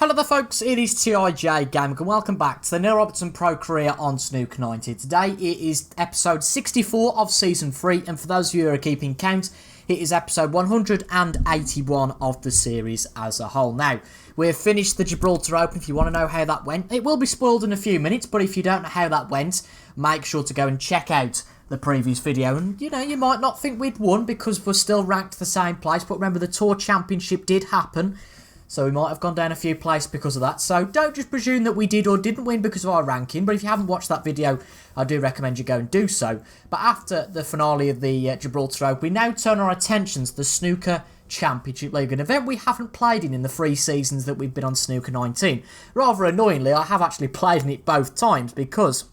Hello there folks, it is TIJ Gaming and welcome back to the Neil Robertson Pro Career on Snooker 90. Today it is episode 64 of season 3 and for those of you who are keeping count, it is episode 181 of the series as a whole. Now, we've finished the Gibraltar Open. If you want to know how that went, it will be spoiled in a few minutes, but if you don't know how that went, make sure to go and check out the previous video. And you know, you might not think we'd won because we're still ranked the same place, but remember the Tour Championship did happen. So we might have gone down a few places because of that. So don't just presume that we did or didn't win because of our ranking. But if you haven't watched that video, I do recommend you go and do so. But after the finale of the Gibraltar Open, we now turn our attentions to the Snooker Championship League, an event we haven't played in the 3 seasons that we've been on Snooker 19. Rather annoyingly, I have actually played in it both times because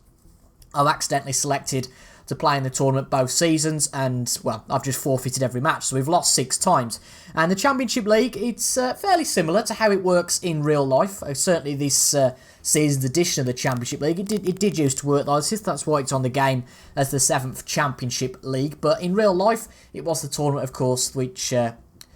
I've accidentally selected to play in the tournament both seasons, and well, I've just forfeited every match, so we've lost 6 times. And the Championship League, it's fairly similar to how it works in real life. Certainly this season's edition of the Championship League, it did used to work like this. That's why it's on the game as the 7th Championship League. But in real life, it was the tournament, of course, which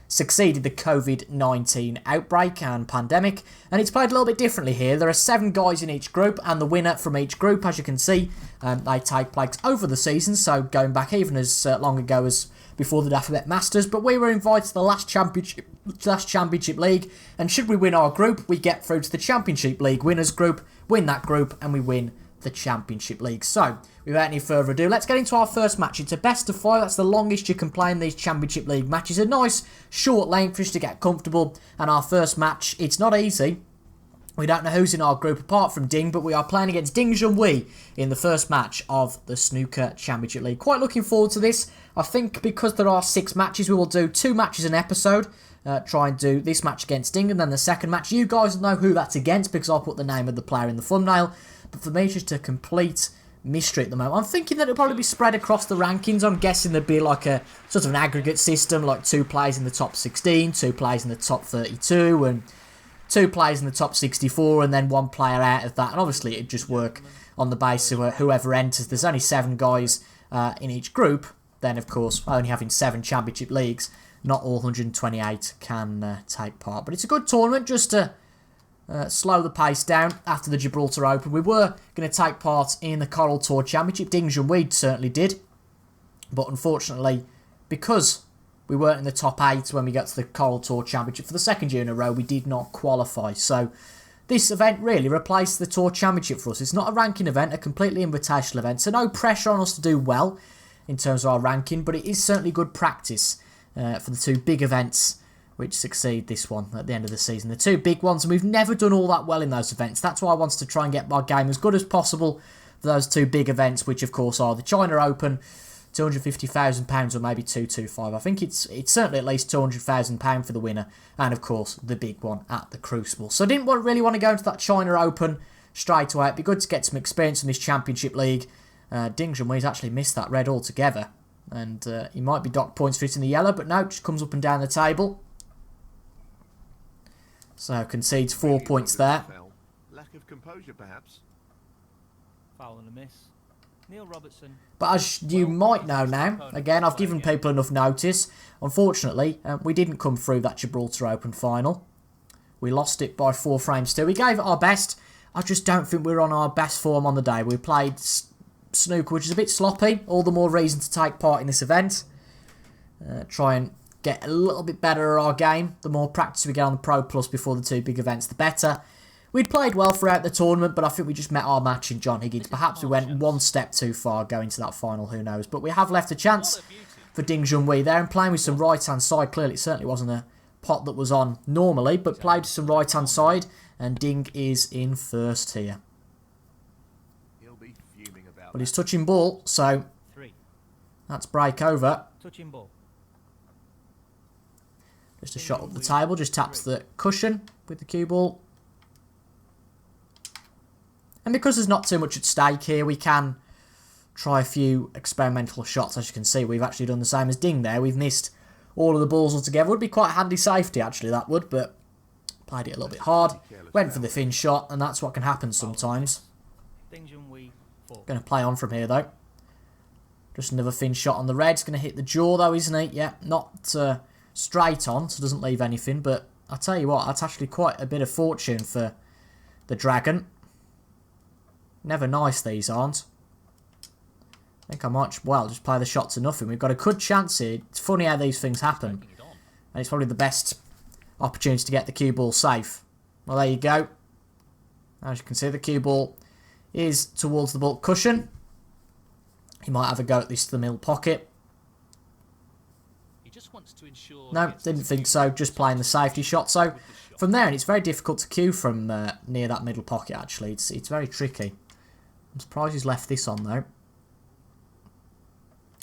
succeeded the COVID-19 outbreak and pandemic, and it's played a little bit differently here. There are 7 guys in each group, and the winner from each group, as you can see, they take place over the season, so going back even as long ago as before the Alphabet Masters. But we were invited to the last Championship League, and should we win our group, we get through to the Championship League winners group, win that group, and we win the Championship League. So, without any further ado, let's get into our first match. It's a best of 5. That's the longest you can play in these Championship League matches. A nice short length for us to get comfortable. And our first match, it's not easy. We don't know who's in our group apart from Ding, but we are playing against Ding Junhui in the first match of the Snooker Championship League. Quite looking forward to this. I think because there are 6 matches, we will do 2 matches an episode. Try and do this match against Ding and then the second match. You guys will know who that's against because I'll put the name of the player in the thumbnail. But for me, it's just a complete mystery at the moment. I'm thinking that it'll probably be spread across the rankings. I'm guessing there'd be like a sort of an aggregate system, like 2 players in the top 16, 2 players in the top 32, and 2 players in the top 64, and then 1 player out of that. And obviously, it'd just work on the basis of whoever enters. There's only 7 guys in each group. Then, of course, only having 7 championship leagues, not all 128 can take part. But it's a good tournament just to slow the pace down after the Gibraltar Open. We were going to take part in the Coral Tour Championship. Ding Junhui certainly did. But unfortunately, because we weren't in the top 8 when we got to the Coral Tour Championship for the 2nd year in a row, we did not qualify. So this event really replaced the Tour Championship for us. It's not a ranking event, a completely invitational event. So no pressure on us to do well in terms of our ranking. But it is certainly good practice for the 2 big events which succeed this one at the end of the season. The 2 big ones, and we've never done all that well in those events. That's why I wanted to try and get my game as good as possible for those 2 big events, which of course are the China Open, £250,000 or maybe 225. I think it's certainly at least £200,000 for the winner, and of course the big one at the Crucible. So I didn't really want to go into that China Open straight away. It'd be good to get some experience in this Championship League. Ding Junhui's actually missed that red altogether, and he might be docked points for it in the yellow, but no, just comes up and down the table. So concedes 4 points there. Lack of composure, perhaps. Foul and a miss. Neil Robertson. But as you might know now, again, I've given people enough notice. Unfortunately, we didn't come through that Gibraltar Open final. We lost it by 4 frames too. We gave it our best. I just don't think we were on our best form on the day. We played snooker, which is a bit sloppy. All the more reason to take part in this event. Try and get a little bit better at our game. The more practice we get on the Pro Plus before the 2 big events, the better. We'd played well throughout the tournament, but I think we just met our match in John Higgins. Perhaps we went 1 step too far going to that final, who knows. But we have left a chance for Ding Junhui there, and playing with some right-hand side. Clearly, it certainly wasn't a pot that was on normally, but played with some right-hand side, and Ding is in first here. But he's touching ball, so that's break over. Touching ball. Just a shot up the table, just taps the cushion with the cue ball. And because there's not too much at stake here, we can try a few experimental shots. As you can see, we've actually done the same as Ding there. We've missed all of the balls altogether. Would be quite handy safety, actually, that would, but played it a little bit hard. Went for the fin shot, and that's what can happen sometimes. Going to play on from here, though. Just another fin shot on the red. It's going to hit the jaw, though, isn't he? Yeah, not straight on, so doesn't leave anything, but I'll tell you what, that's actually quite a bit of fortune for the dragon. Never nice, these aren't. I think I might, well, just play the shot to nothing. We've got a good chance here. It's funny how these things happen. And it's probably the best opportunity to get the cue ball safe. Well, there you go. As you can see, the cue ball is towards the bulk cushion. He might have a go at this to the middle pocket. He just wants to ensure No, didn't think so. Just playing the safety shot. So from there, and it's very difficult to cue from near that middle pocket, actually. It's very tricky. I'm surprised he's left this on, though.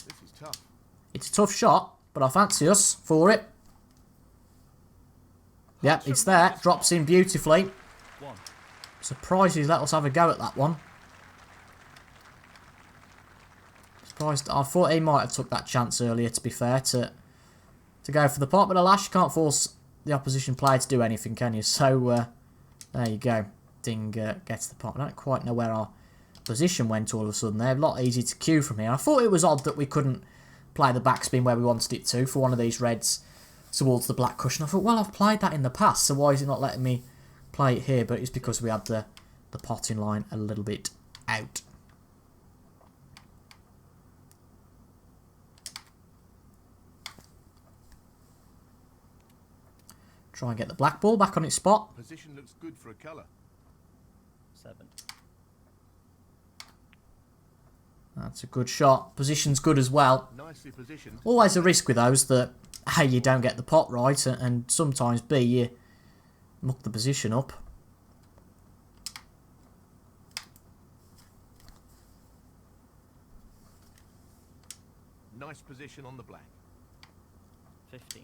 This is tough. It's a tough shot, but I fancy us for it. Yep, it's there. Drops in beautifully. Surprised he's let us have a go at that one. Surprised. I thought he might have took that chance earlier, to be fair, to go for the pot. But alas, you can't force the opposition player to do anything, can you? So, there you go. Ding gets the pot. I don't quite know where our position went all of a sudden there. A lot easier to cue from here. I thought it was odd that we couldn't play the backspin where we wanted it to for one of these reds towards the black cushion. I thought, well, I've played that in the past, so why is it not letting me play it here? But it's because we had the pot in line a little bit out. Try and get the black ball back on its spot. Position looks good for a colour. 7. That's a good shot. Position's good as well. Nicely positioned. Always a risk with those that A, you don't get the pot right, and sometimes B, you muck the position up. Nice position on the black. 15.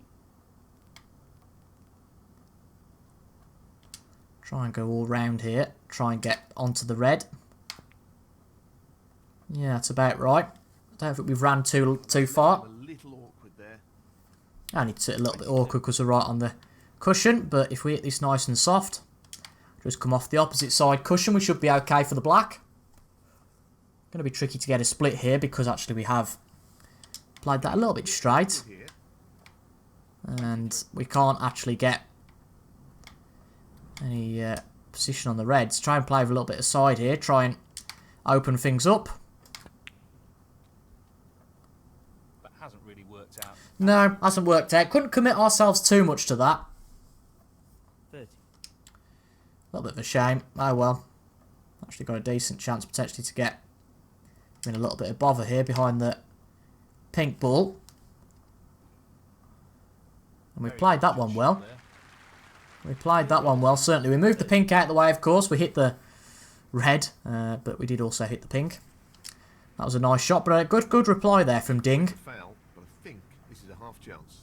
Try and go all round here. Try and get onto the red. Yeah, that's about right. I don't think we've ran too far. A little awkward there. And it's a little bit awkward because we're right on the cushion. But if we hit this nice and soft, just come off the opposite side cushion, we should be okay for the black. Going to be tricky to get a split here because actually we have played that a little bit straight. And we can't actually get any position on the reds. Try and play with a little bit of side here. Try and open things up. But hasn't really worked out. No, hasn't worked out. Couldn't commit ourselves too much to that. 30. A little bit of a shame. Oh well. Actually got a decent chance potentially to get in a little bit of bother here behind the pink ball. And we played that one well. We played that one well, certainly. We moved the pink out of the way, of course. We hit the red, but we did also hit the pink. That was a nice shot, but a good reply there from Ding. Foul, but I think this is a half chance.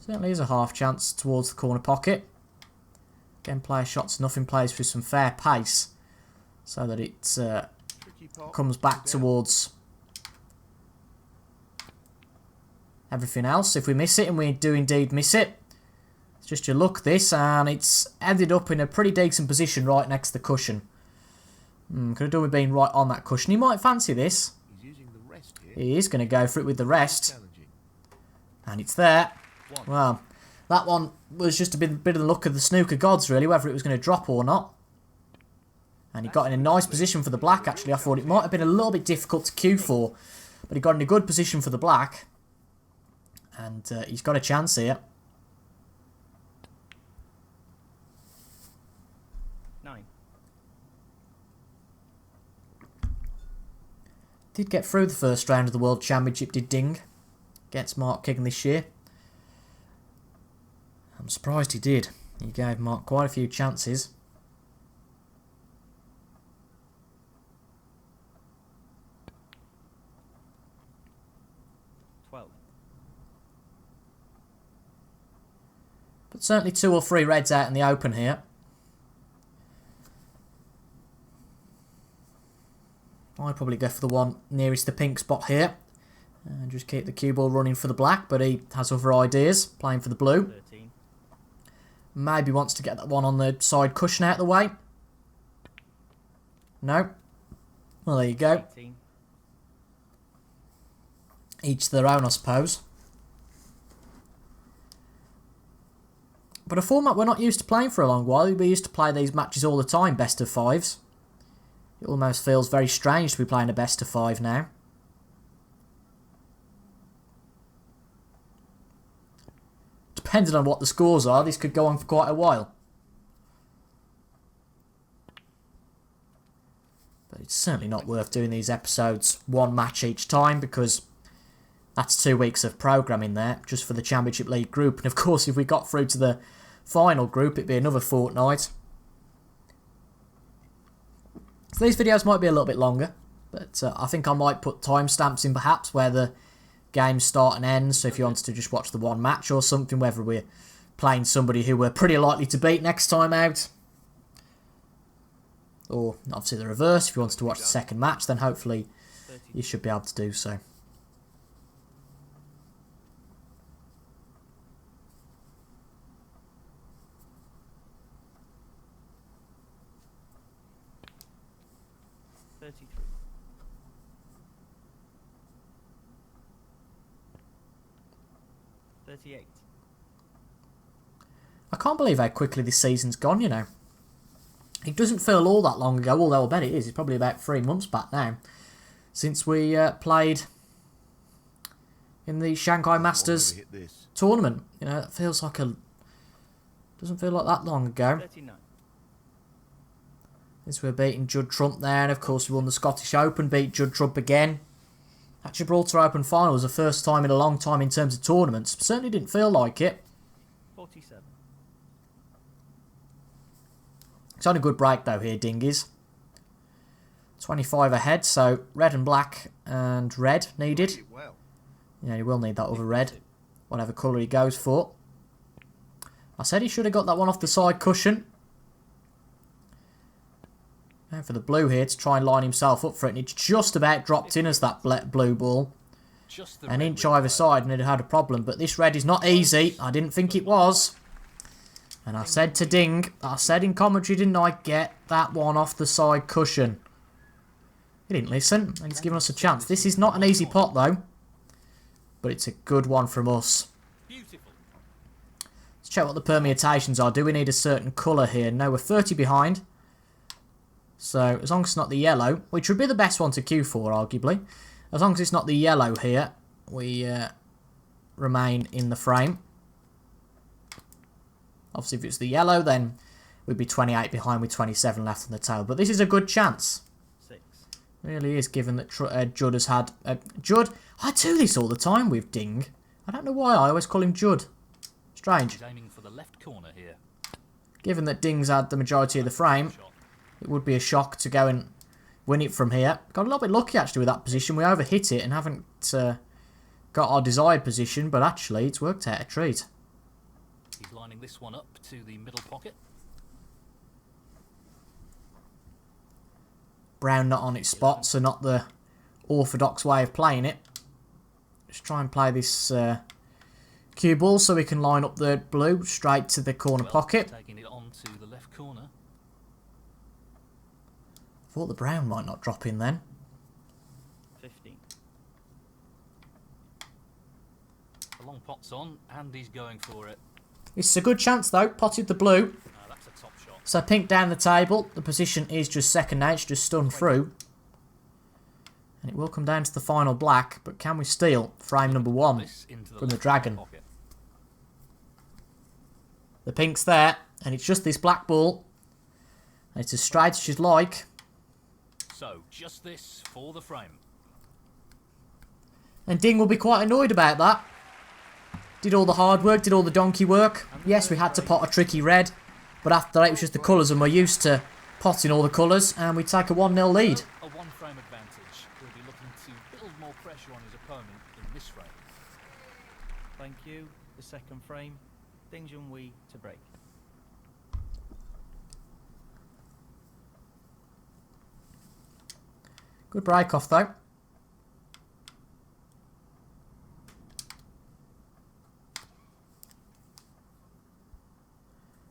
Certainly is a half chance towards the corner pocket. Again, player shots, nothing plays for some fair pace so that it comes back towards everything else. If we miss it, and we do indeed miss it, it's just your luck this, and it's ended up in a pretty decent position right next to the cushion. Could have done with being right on that cushion. He might fancy this. He's using the rest here. He is going to go for it with the rest. Challenging. And it's there. Well, that one was just a bit of the luck of the snooker gods, really, whether it was going to drop or not. And he got in a nice position for the black, actually. I thought it might have been a little bit difficult to cue for, but he got in a good position for the black. And he's got a chance here. 9. Did get through the first round of the World Championship, did Ding, against Mark King this year. I'm surprised he did. He gave Mark quite a few chances. But certainly 2 or 3 reds out in the open here. I'd probably go for the one nearest the pink spot here. And just keep the cue ball running for the black, but he has other ideas, playing for the blue. 13. Maybe wants to get that one on the side cushion out of the way. No. Well, there you go. 18. Each their own, I suppose. But a format we're not used to playing for a long while. We used to play these matches all the time, best of fives. It almost feels very strange to be playing a best of five now. Depending on what the scores are, this could go on for quite a while. But it's certainly not worth doing these episodes one match each time, because that's 2 weeks of programming there just for the Championship League group. And of course, if we got through to the final group, it'd be another fortnight. So these videos might be a little bit longer, but I think I might put timestamps in perhaps where the games start and end. So if you wanted to just watch the one match or something, whether we're playing somebody who we're pretty likely to beat next time out, or obviously the reverse, if you wanted to watch the second match, then hopefully you should be able to do so. I can't believe how quickly this season's gone, you know. It doesn't feel all that long ago, although I bet it is. It's probably about 3 months back now since we played in the Shanghai Masters tournament. You know, it feels like doesn't feel like that long ago. 39. Since we're beating Judd Trump there, and of course we won the Scottish Open, beat Judd Trump again. That Gibraltar Open final was the first time in a long time in terms of tournaments. Certainly didn't feel like it. 47. It's on a good break though here, Dingies. 25 ahead, so red and black and red needed. Well, Yeah, he will need that other red, whatever colour he goes for. I said he should have got that one off the side cushion. Now for the blue here to try and line himself up for it, and it's just about dropped in as that blue ball. An inch either side and it had a problem, but this red is not easy. I didn't think it was. And I said to Ding, I said in commentary, didn't I, get that one off the side cushion. He didn't listen, and he's given us a chance. This is not an easy pot though, but it's a good one from us. Let's check what the permutations are. Do we need a certain colour here? No, we're 30 behind. So as long as it's not the yellow, which would be the best one to queue for arguably, as long as it's not the yellow here, we remain in the frame. Obviously if it's the yellow, then we'd be 28 behind with 27 left on the tail. But this is a good chance. 6. Really is, given that Judd has had... Judd, I do this all the time with Ding. I don't know why I always call him Judd. Strange. He's aiming for the left corner here. Given that Ding's had the majority of the frame, it would be a shock to go and win it from here. Got a little bit lucky actually with that position. We overhit it and haven't got our desired position, but actually it's worked out a treat. He's lining this one up to the middle pocket. Brown not on its spot, so not the orthodox way of playing it. Let's try and play this cue ball so we can line up the blue straight to the corner pocket. Taking it on to the left corner. Thought the brown might not drop in then. 15. The long pot's on, and he's going for it. It's a good chance though. Potted the blue. That's a top shot. So pink down the table. The position is just second now. It's just stunned through. And it will come down to the final black. But can we steal frame number 1 from the dragon? Pocket. The pink's there. And it's just this black ball. And it's as straight as she'd like. So, just this for the frame. And Ding will be quite annoyed about that. Did all the hard work, did all the donkey work. Yes, we had to pot a tricky red. But after that, it was just the colours, and we're used to potting all the colours. And we take a 1-0 lead. A one-frame advantage. He'll be looking to build more pressure on his opponent in this frame. Thank you. The second frame. Ding Junhui to break. Good break off though. Of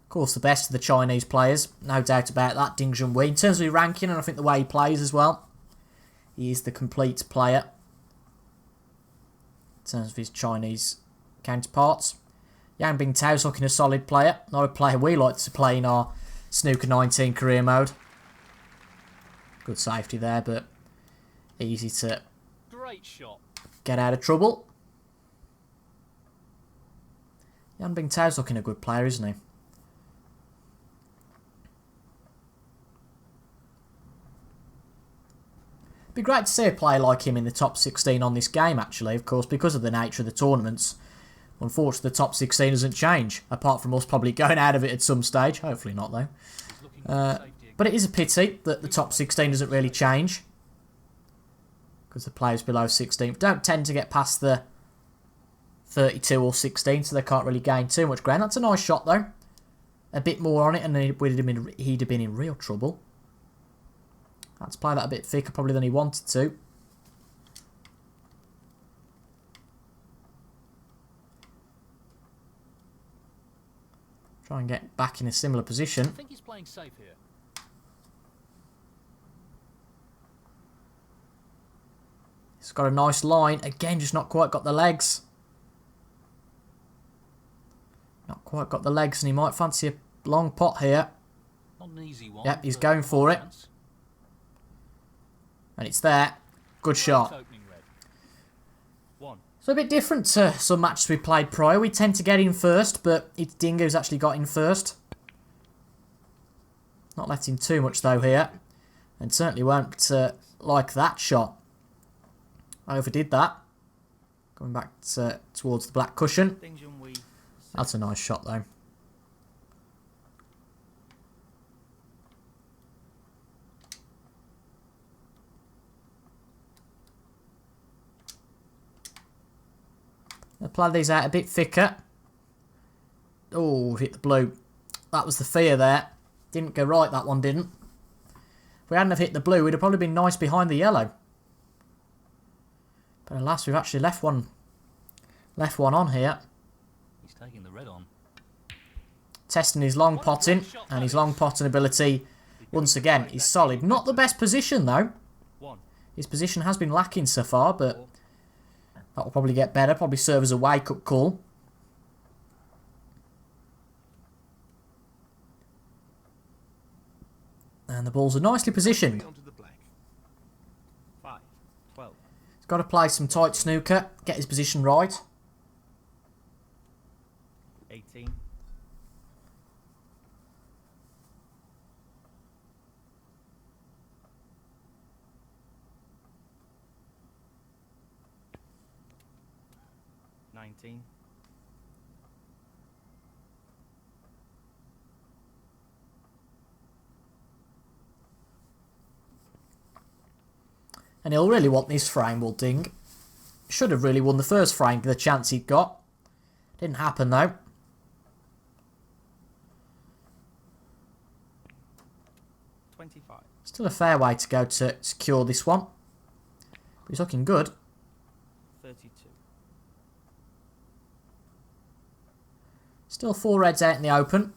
course, the best of the Chinese players, no doubt about that, Ding Junhui. In terms of his ranking, and I think the way he plays as well, he is the complete player in terms of his Chinese counterparts. Yang Bingtao's looking a solid player. Not a player we like to play in our Snooker 19 career mode. Good safety there, but easy to Great shot. get out of trouble. Yan Bingtao's looking a good player, isn't he? Be great to see a player like him in the top 16 on this game, actually, of course, because of the nature of the tournaments. Unfortunately, the top 16 doesn't change, apart from us probably going out of it at some stage. Hopefully not, though. He's looking for safety again. But it is a pity that the top 16 doesn't really change, because the players below 16 don't tend to get past the 32 or 16, so they can't really gain too much ground. That's a nice shot, though. A bit more on it, and he'd have been in real trouble. Had to play that a bit thicker probably than he wanted to. Try and get back in a similar position. I think he's playing safe here. He's got a nice line. Again, just not quite got the legs. Not quite got the legs, and he might fancy a long pot here. Not an easy one. Yep, he's but going for it. chance. And it's there. Good shot. Opening red. 1. So a bit different to some matches we played prior. We tend to get in first, but it's Dingo's actually got in first. Not letting too much though here. And certainly won't like that shot. I overdid that. Going back towards the black cushion. Ding Junhui. That's a nice shot though. I'll play these out a bit thicker. Oh, hit the blue. That was the fear there. Didn't go right, that one didn't. If we hadn't have hit the blue, we'd have probably been nice behind the yellow. But alas, we've actually left one on here. He's taking the red on. Testing his long potting, and his long potting ability, once again, is solid. Not the best position, though. 1. His position has been lacking so far, but that will probably get better. Probably serve as a wake-up call. And the balls are nicely positioned. Onto the black. 5. 12. He's got to play some tight snooker, get his position right. 18. 19. 20. And he'll really want this frame, will Ding. Should have really won the first frame, the chance he'd got. Didn't happen though. 25. Still a fair way to go to secure this one. But he's looking good. 32. Still 4 reds out in the open.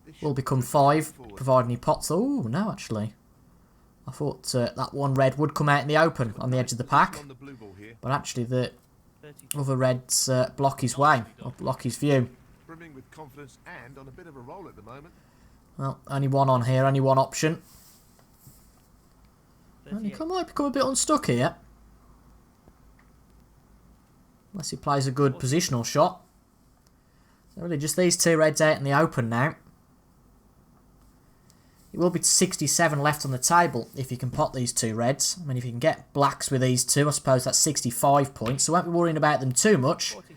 This Will should become be 5, forward. providing he pots. Oh, no, actually. I thought that one red would come out in the open on the edge of the pack. On the blue ball here, But actually the 32. other reds block his way, or block his view. brimming with confidence and on a bit of a roll at the moment. Well, only one on here, only one option. And he 38. might become a bit unstuck here. Unless he plays a good positional shot. So really just these 2 reds out in the open now. It will be 67 left on the table if you can pot these 2 reds. I mean, if you can get blacks with these 2, I suppose that's 65 points. So won't be worrying about them too much. 44.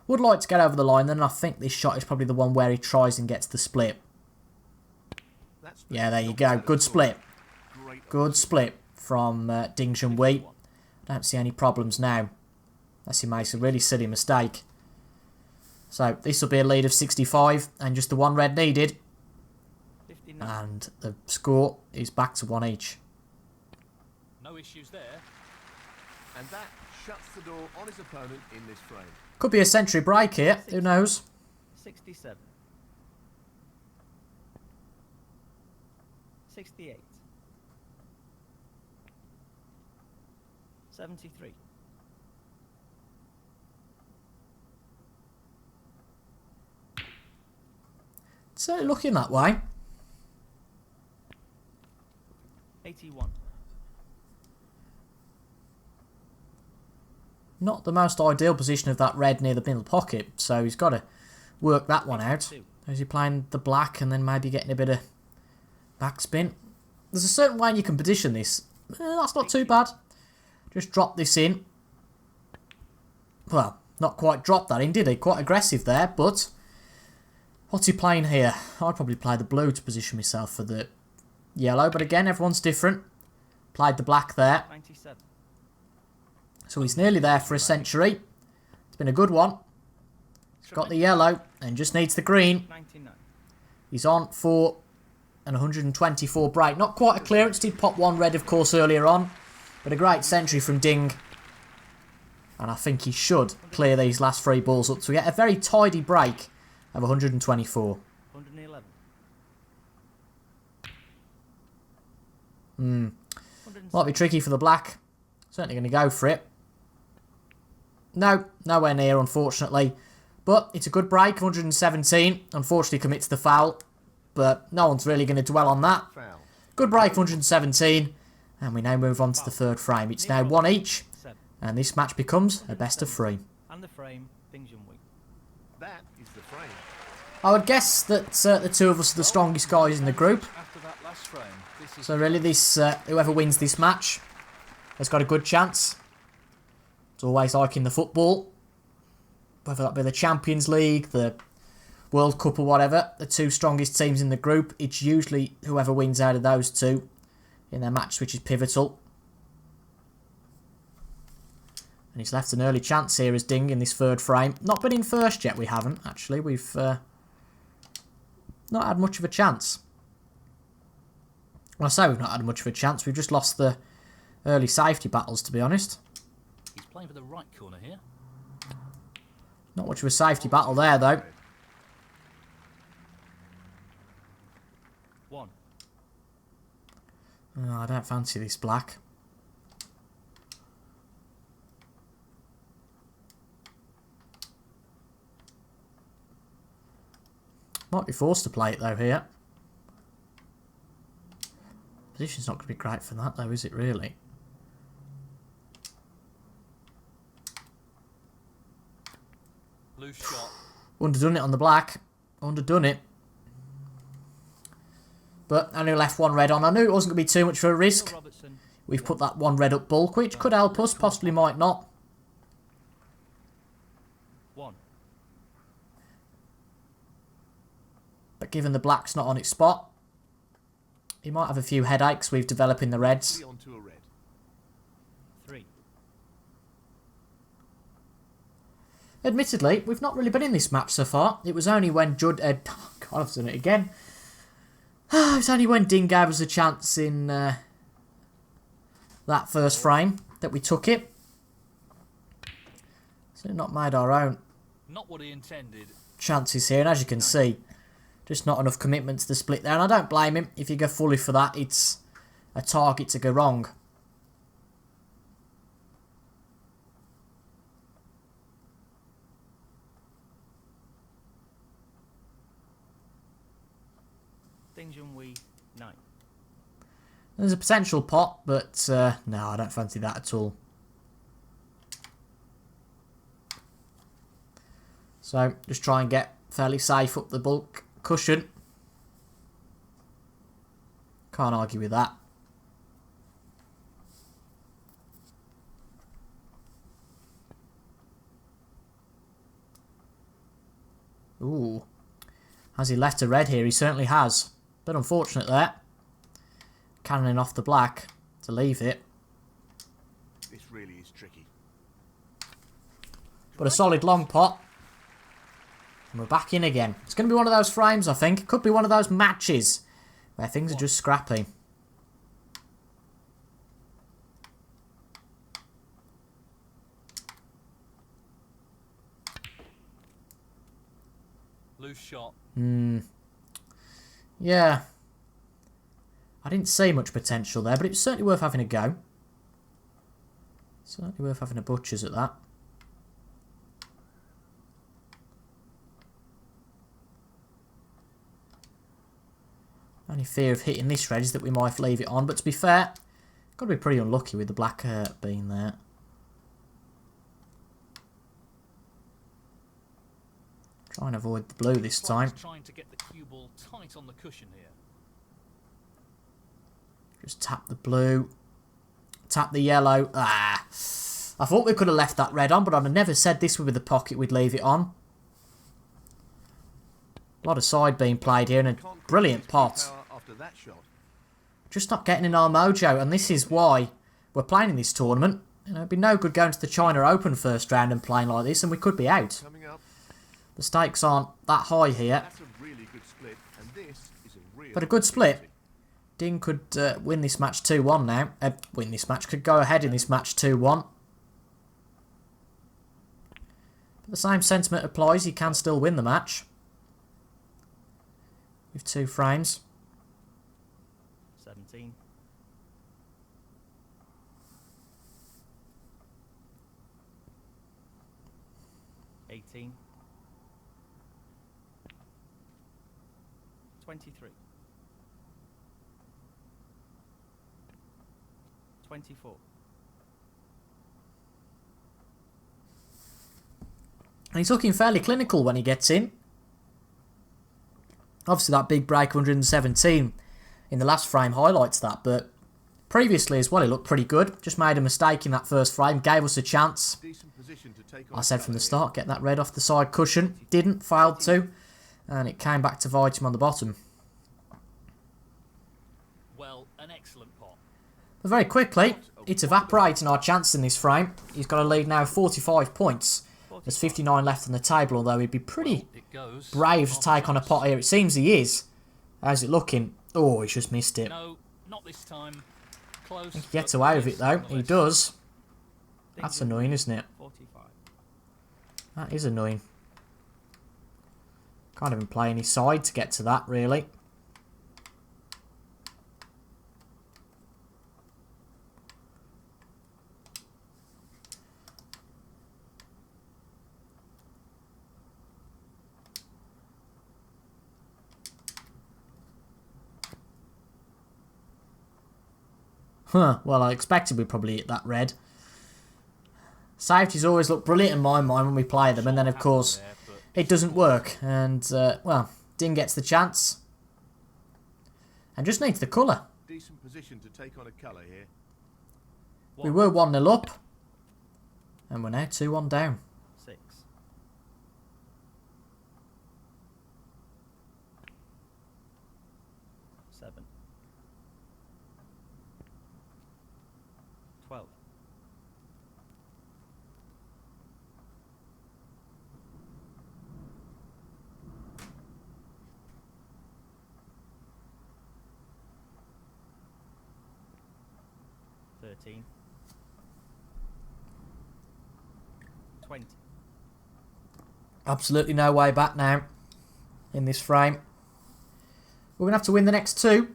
Would like to get over the line then, and I think this shot is probably the one where he tries and gets the split. That's Yeah, there you not go. bad at Good all. split. Great Good split from Ding Junhui. Don't see any problems now. Unless he makes a really silly mistake. So this will be a lead of 65 and just the 1 red needed. 59. And the score is back to 1 each. No issues there. And that shuts the door on his opponent in this frame. Could be a century break here. Who knows? 67. 68. 73. Certainly looking that way. 81. Not the most ideal position of that red near the middle pocket, so he's got to work that one out. 82. Is he playing the black and then maybe getting a bit of backspin? There's a certain way you can position this. That's not too bad. Just drop this in. Well, not quite drop that in, did he? Quite aggressive there, but what's he playing here? I'd probably play the blue to position myself for the yellow, but again, everyone's different. Played the black there. 97. So he's nearly there for a century. It's been a good one. He's got the yellow and just needs the green. 99. He's on for an 124 break. Not quite a clearance. Did pop one red, of course, earlier on. But a great century from Ding. And I think he should clear these last 3 balls up to get a very tidy break of 124. 111. Might be tricky for the black. Certainly going to go for it. No, nowhere near, unfortunately. But it's a good break, 117. Unfortunately commits the foul. But no one's really going to dwell on that. Foul. Good break, 117. And we now move on to the third frame. It's now 1 each. 7. And this match becomes a best of 3. And the frame, Ding Junhui. That is the frame. I would guess that the two of us are the strongest guys in the group. After that last frame, this is So really, this whoever wins this match has got a good chance. It's always like in the football. Whether that be the Champions League, the World Cup or whatever, the 2 strongest teams in the group, it's usually whoever wins out of those 2 in their match, which is pivotal. And he's left an early chance here as Ding in this third frame. Not been in first yet, we haven't, actually. We've not had much of a chance. Well, I say we've not had much of a chance. We've just lost the early safety battles, to be honest. he's playing for the right corner here. Not much of a safety battle there, though. 1. Oh, I don't fancy this black. Might be forced to play it, though, here. Position's not going to be great for that, though, is it, really? Loose shot. Underdone it on the black. Underdone it. But I only left 1 red on. I knew it wasn't going to be too much of a risk. Robertson. We've put that 1 red up bulk, which could help us, possibly might not. 1. But given the black's not on its spot, he might have a few headaches with developing the reds. 3 onto a red. 3. Admittedly, we've not really been in this match so far. It was only when God, I've done it again. It was only when Ding gave us a chance in that first frame that we took it. So we've not made our own Not what he intended. chances here, and as you can see, just not enough commitment to the split there. And I don't blame him. If you go fully for that, it's a target to go wrong. Ding Junhui, 9. There's a potential pot, but no, I don't fancy that at all. So, just try and get fairly safe up the bulk cushion. Can't argue with that. Ooh. Has he left a red here? He certainly has. Bit unfortunate there. Cannoning off the black to leave it. This really is tricky. But a solid long pot. And we're back in again. It's going to be one of those frames, I think. It could be one of those matches where things are just scrappy. Loose shot. Yeah. I didn't see much potential there, but it was certainly worth having a go. Certainly worth having a butcher's at that. Only fear of hitting this red is that we might leave it on. But to be fair, got to be pretty unlucky with the black being there. Try and avoid the blue this time. Trying to get the cue ball tight on the cushion here. Just tap the blue. Tap the yellow. Ah! I thought we could have left that red on, but I'd have never said this would be the pocket we'd leave it on. A lot of side being played here and a brilliant pot. Just not getting in our mojo, and this is why we're playing in this tournament. You know, it'd be no good going to the China Open first round and playing like this, and we could be out. The stakes aren't that high here. But a good split. Ding could win this match 2-1 now. Could go ahead in this match 2-1. But the same sentiment applies. He can still win the match. With 2 frames. 17. $18. 23. 24. And he's looking fairly clinical when he gets in. Obviously that big break 117 in the last frame highlights that, but previously as well he looked pretty good. Just made a mistake in that first frame, gave us a chance. I said from the start, get that red off the side cushion. Didn't, failed to, and it came back to bite him on the bottom. Well, an excellent pot. But very quickly, it's evaporating our chance in this frame. He's got a lead now of 45 points. There's 59 left on the table, although he'd be pretty brave to take on a pot here. It seems he is. How's it looking? Oh, he's just missed it. No, not this time. Close. He gets away with it, though. He does. That's annoying, isn't it? 45. That is annoying. Can't even play any side to get to that, really. Huh, well, I expected we'd probably hit that red. Safeties always look brilliant in my mind when we play them, and then, of course, it doesn't work. And, well, Ding gets the chance. And just needs the colour. Decent position to take on a colour here. We were 1-0 up. And we're now 2-1 down. 6. 7. 12. 13. 20. Absolutely no way back now in this frame. We're going to have to win the next 2.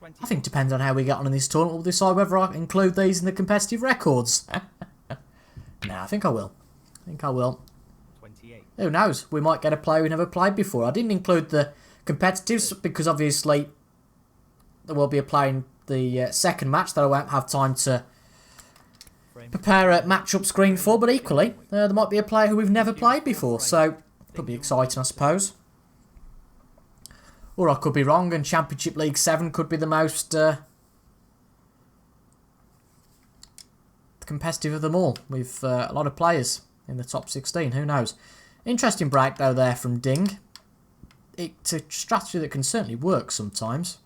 I think it depends on how we get on in this tournament. We'll decide whether I include these in the competitive records. No, I think I will. 28. Who knows? We might get a player we never played before. I didn't include the competitives because obviously there will be a player in the second match that I won't have time to prepare a match-up screen for, but equally there might be a player who we've never played before, so could be exciting, I suppose. Or I could be wrong and Championship League 7 could be the most competitive of them all, with a lot of players in the top 16, who knows. Interesting break though there from Ding. It's a strategy that can certainly work sometimes.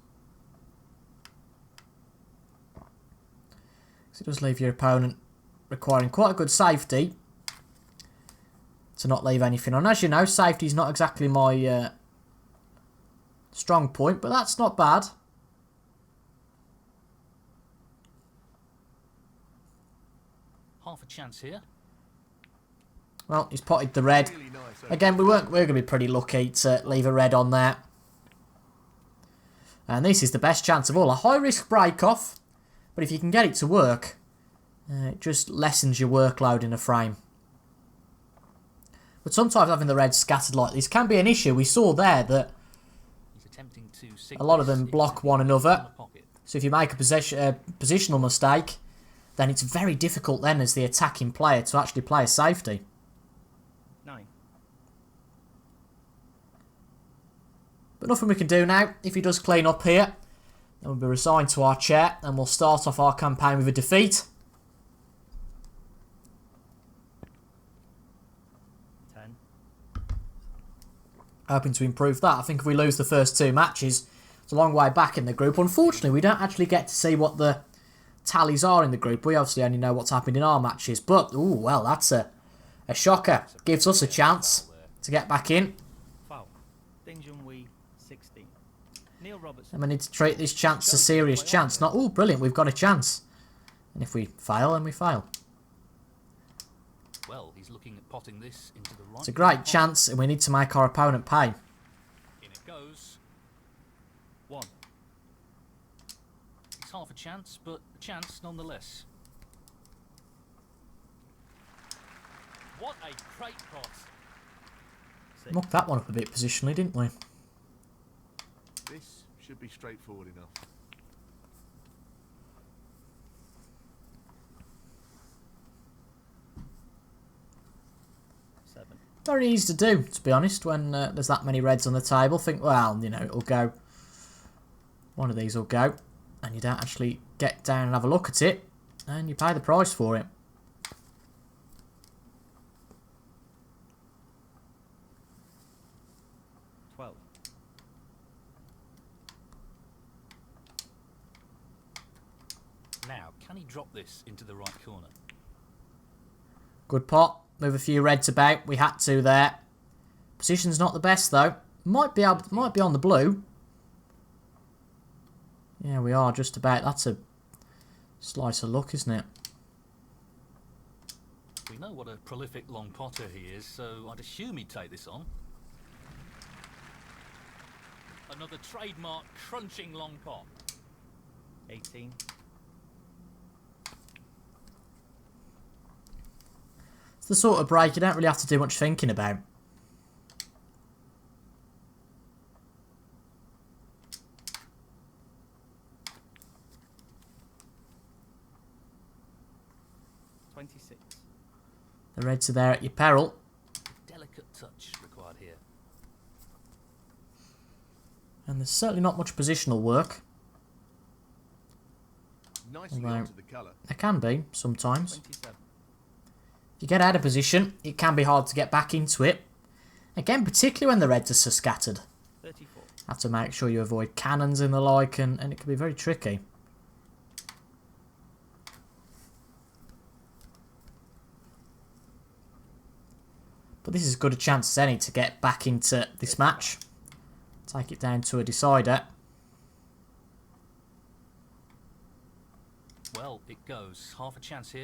So it does leave your opponent requiring quite a good safety to not leave anything on. As you know, safety is not exactly my strong point, but that's not bad. Half a chance here. Well, he's potted the red. Again, we're going to be pretty lucky to leave a red on there. And this is the best chance of all. A high-risk break-off, but if you can get it to work, it just lessens your workload in a frame. But sometimes having the reds scattered like this can be an issue. We saw there that He's attempting to a lot of them block one another. So if you make a positional mistake, then it's very difficult then as the attacking player to actually play a safety. 9. But nothing we can do now. If he does clean up here, then we'll be resigned to our chair and we'll start off our campaign with a defeat. 10. Hoping to improve that. I think if we lose the first 2 matches, it's a long way back in the group. Unfortunately, we don't actually get to see what the tallies are in the group. We obviously only know what's happened in our matches. But, ooh, well, that's a shocker. Gives us a chance to get back in. Foul. Ding Junhui, 16. Neil Robertson. And we need to treat this chance as a serious chance. Not, oh, brilliant, we've got a chance. And if we fail, then we fail. Well, he's looking at potting this into the right. It's a great chance, and we need to make our opponent pay. In it goes. 1. It's half a chance, but a chance nonetheless. What a great pot. 6. Mucked that one up a bit positionally, didn't we? This should be straightforward enough. Very easy to do, to be honest, when there's that many reds on the table. Think, well, you know, it'll go. One of these will go. And you don't actually get down and have a look at it. And you pay the price for it. Now, can he drop this into the right corner? Good pot. Move a few reds about. We had to there. Position's not the best though. Might be on the blue. Yeah, we are just about. That's a slice of luck, isn't it? We know what a prolific long potter he is, so I'd assume he'd take this on. Another trademark crunching long pot. 18. It's the sort of break you don't really have to do much thinking about. The reds are there at your peril. Delicate touch required here. And there's certainly not much positional work. Nicely Although onto the colour. there can be, sometimes. 27. If you get out of position, it can be hard to get back into it. Again, particularly when the reds are so scattered. 34. Have to make sure you avoid cannons and the like, and it can be very tricky. But this is as good a chance as any to get back into this match. Take it down to a decider. Well, it goes. Half a chance here.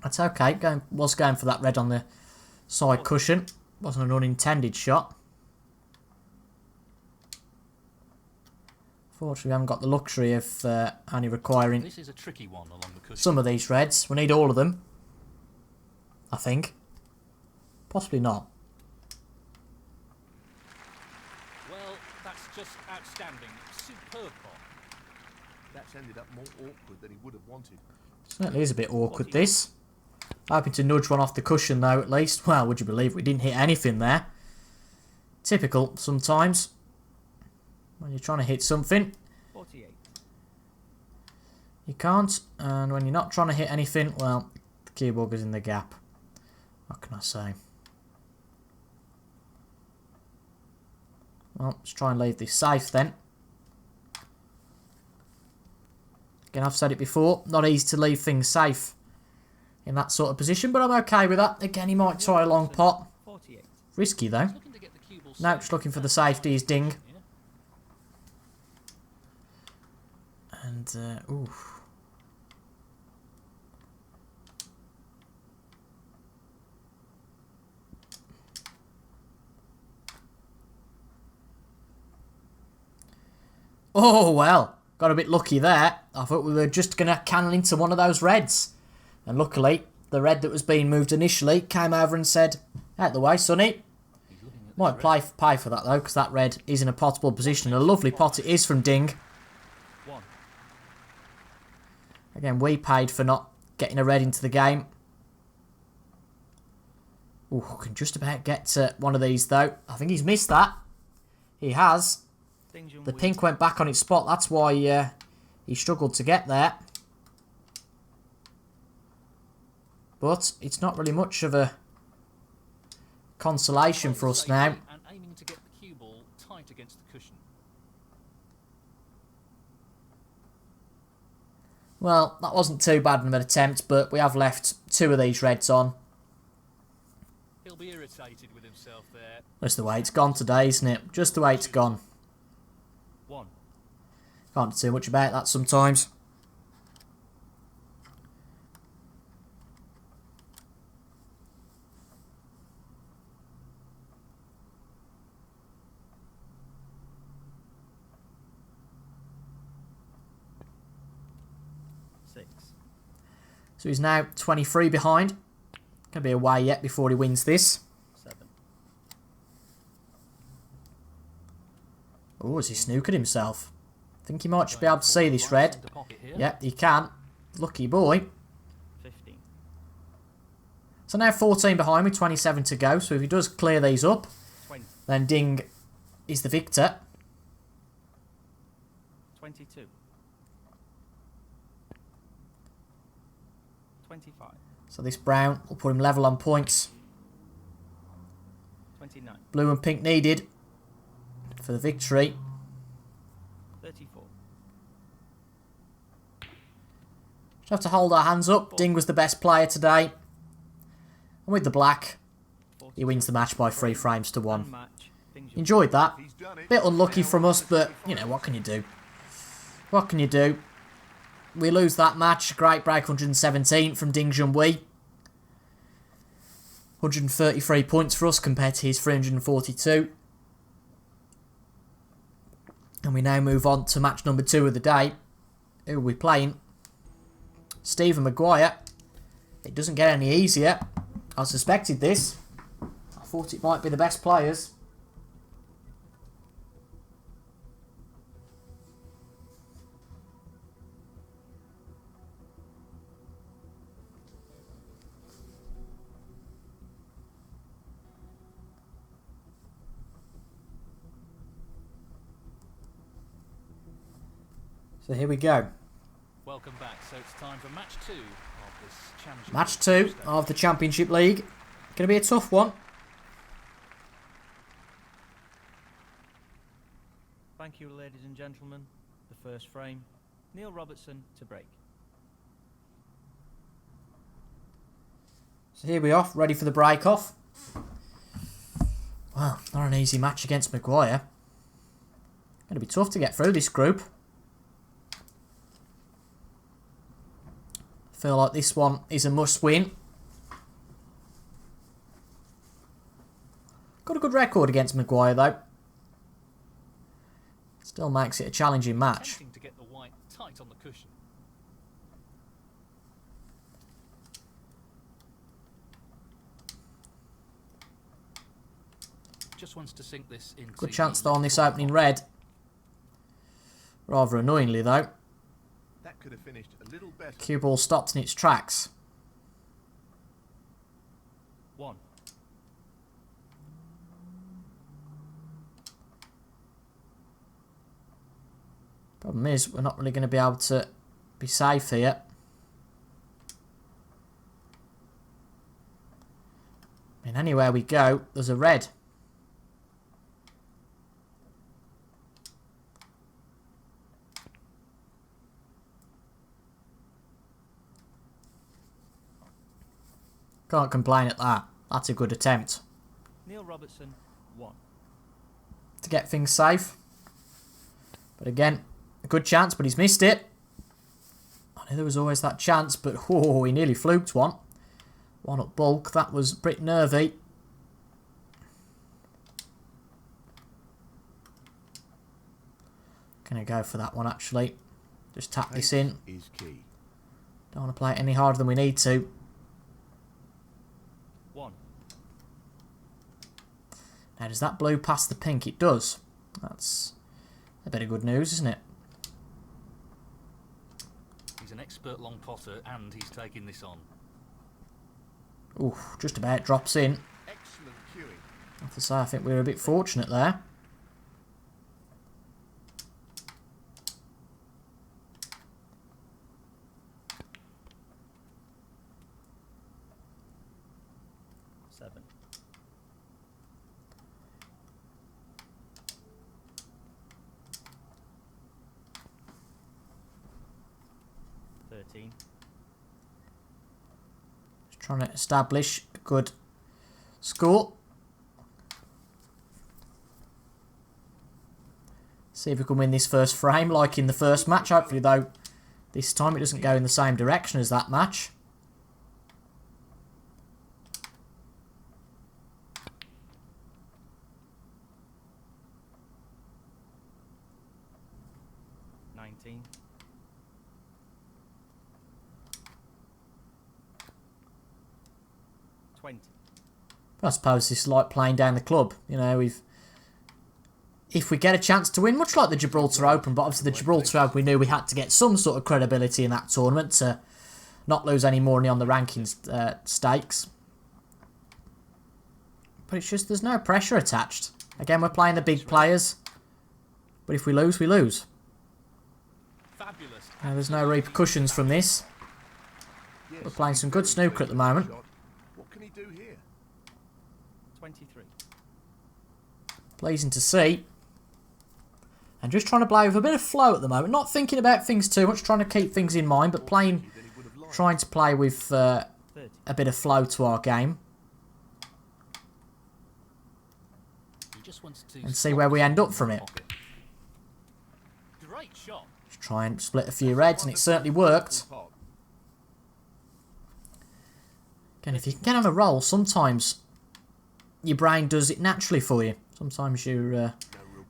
That's okay. Was going for that red on the side cushion. Wasn't an unintended shot. Fortunately, we haven't got the luxury of only requiring This is a tricky one along the cushion. some of these reds. We need all of them, I think. Possibly not. Well, that's just outstanding. Superb pot. That's ended up more awkward than he would have wanted. Certainly is a bit awkward, this. Hoping to nudge one off the cushion, though, at least. Well, would you believe we didn't hit anything there? Typical, sometimes. When you're trying to hit something, 48. you can't. And when you're not trying to hit anything, well, the cue bugger's in the gap. What can I say? Well, let's try and leave this safe, then. Again, I've said it before, not easy to leave things safe in that sort of position, but I'm okay with that. Again, he might try a long pot. 48. Risky, though. Looking to get the cue ball No, safe. just looking for the safeties, ding. Yeah. And, ooh. Oh, well. Got a bit lucky there. I thought we were just going to cannon into one of those reds. And luckily, the red that was being moved initially came over and said, out the way, sonny. Might pay for that though, because that red is in a potable position. A lovely pot it is from Ding. Again, we paid for not getting a red into the game. Ooh, can just about get to one of these though. I think he's missed that. He has. The pink went back on its spot. That's why he struggled to get there. But it's not really much of a consolation for us now. And aiming to get the cue ball tight against the cushion. Well, that wasn't too bad of an attempt, but we have left 2 of these reds on. He'll be irritated with himself there. That's the way it's gone today, isn't it? Just the way it's gone. 1. Can't do too much about that sometimes. So he's now 23 behind. Going to be away yet before he wins this. 7. Oh, has he snookered himself? I think he might just be able to see this red. Yep, he can. Lucky boy. 15. So now 14 behind with 27 to go. So if he does clear these up, 20. then Ding is the victor. 22. 25. So this brown will put him level on points. 29. Blue and pink needed for the victory. 34. Just have to hold our hands up. Ding was the best player today. And with the black, he wins the match by 3 frames to 1. Enjoyed that. Bit unlucky from us, but, you know, what can you do? What can you do? We lose that match. Great break, 117 from Ding Junhui. 133 points for us compared to his 342. And we now move on to match number 2 of the day. Who are we playing? Stephen Mcguire. It doesn't get any easier. I suspected this. I thought it might be the best players. So here we go. Welcome back. So it's time for match 2 of this championship. Match 2 of the Championship League. Going to be a tough one. Thank you, ladies and gentlemen. The first frame. Neil Robertson to break. So here we are, ready for the break-off. Well, not an easy match against Mcguire. Going to be tough to get through this group. Feel like this one is a must-win. Got a good record against Mcguire, though. Still makes it a challenging match. Attempting to get the white tight on the cushion. Just wants to sink this in. Good chance though on this opening red. Rather annoyingly though. That could have finished a little better. Cue ball stopped in its tracks. 1. Problem is, we're not really going to be able to be safe here. I mean, anywhere we go, there's a red. Can't complain at that. That's a good attempt. Neil Robertson 1. To get things safe. But again, a good chance, but he's missed it. I knew there was always that chance, but oh, he nearly fluked one. One up bulk, that was a bit nervy. Gonna go for that one actually. Just tap this in. Is key. Don't want to play it any harder than we need to. Now, does that blue pass the pink? It does. That's a bit of good news, isn't it? He's an expert long potter and he's taking this on. Ooh, just about drops in. Excellent cueing. I have to say, I think we were a bit fortunate there. Seven. Just trying to establish a good score. See if we can win this first frame like in the first match. Hopefully, though, this time it doesn't go in the same direction as that match. I suppose this is like playing down the club. You know, if we get a chance to win, much like the Gibraltar Open, but obviously the Gibraltar Open, we knew we had to get some sort of credibility in that tournament to not lose any more money on the rankings stakes. But it's just there's no pressure attached. Again, we're playing the big players, but if we lose, we lose. Fabulous. There's no repercussions from this. We're playing some good snooker at the moment. What can he do here? 23. Pleasing to see. And just trying to play with a bit of flow at the moment. Not thinking about things too much, trying to keep things in mind, but trying to play with a bit of flow to our game. And see where we end up from it. Great shot. Just try and split a few reds, and it certainly worked. Again, if you can get on a roll, sometimes your brain does it naturally for you. Sometimes your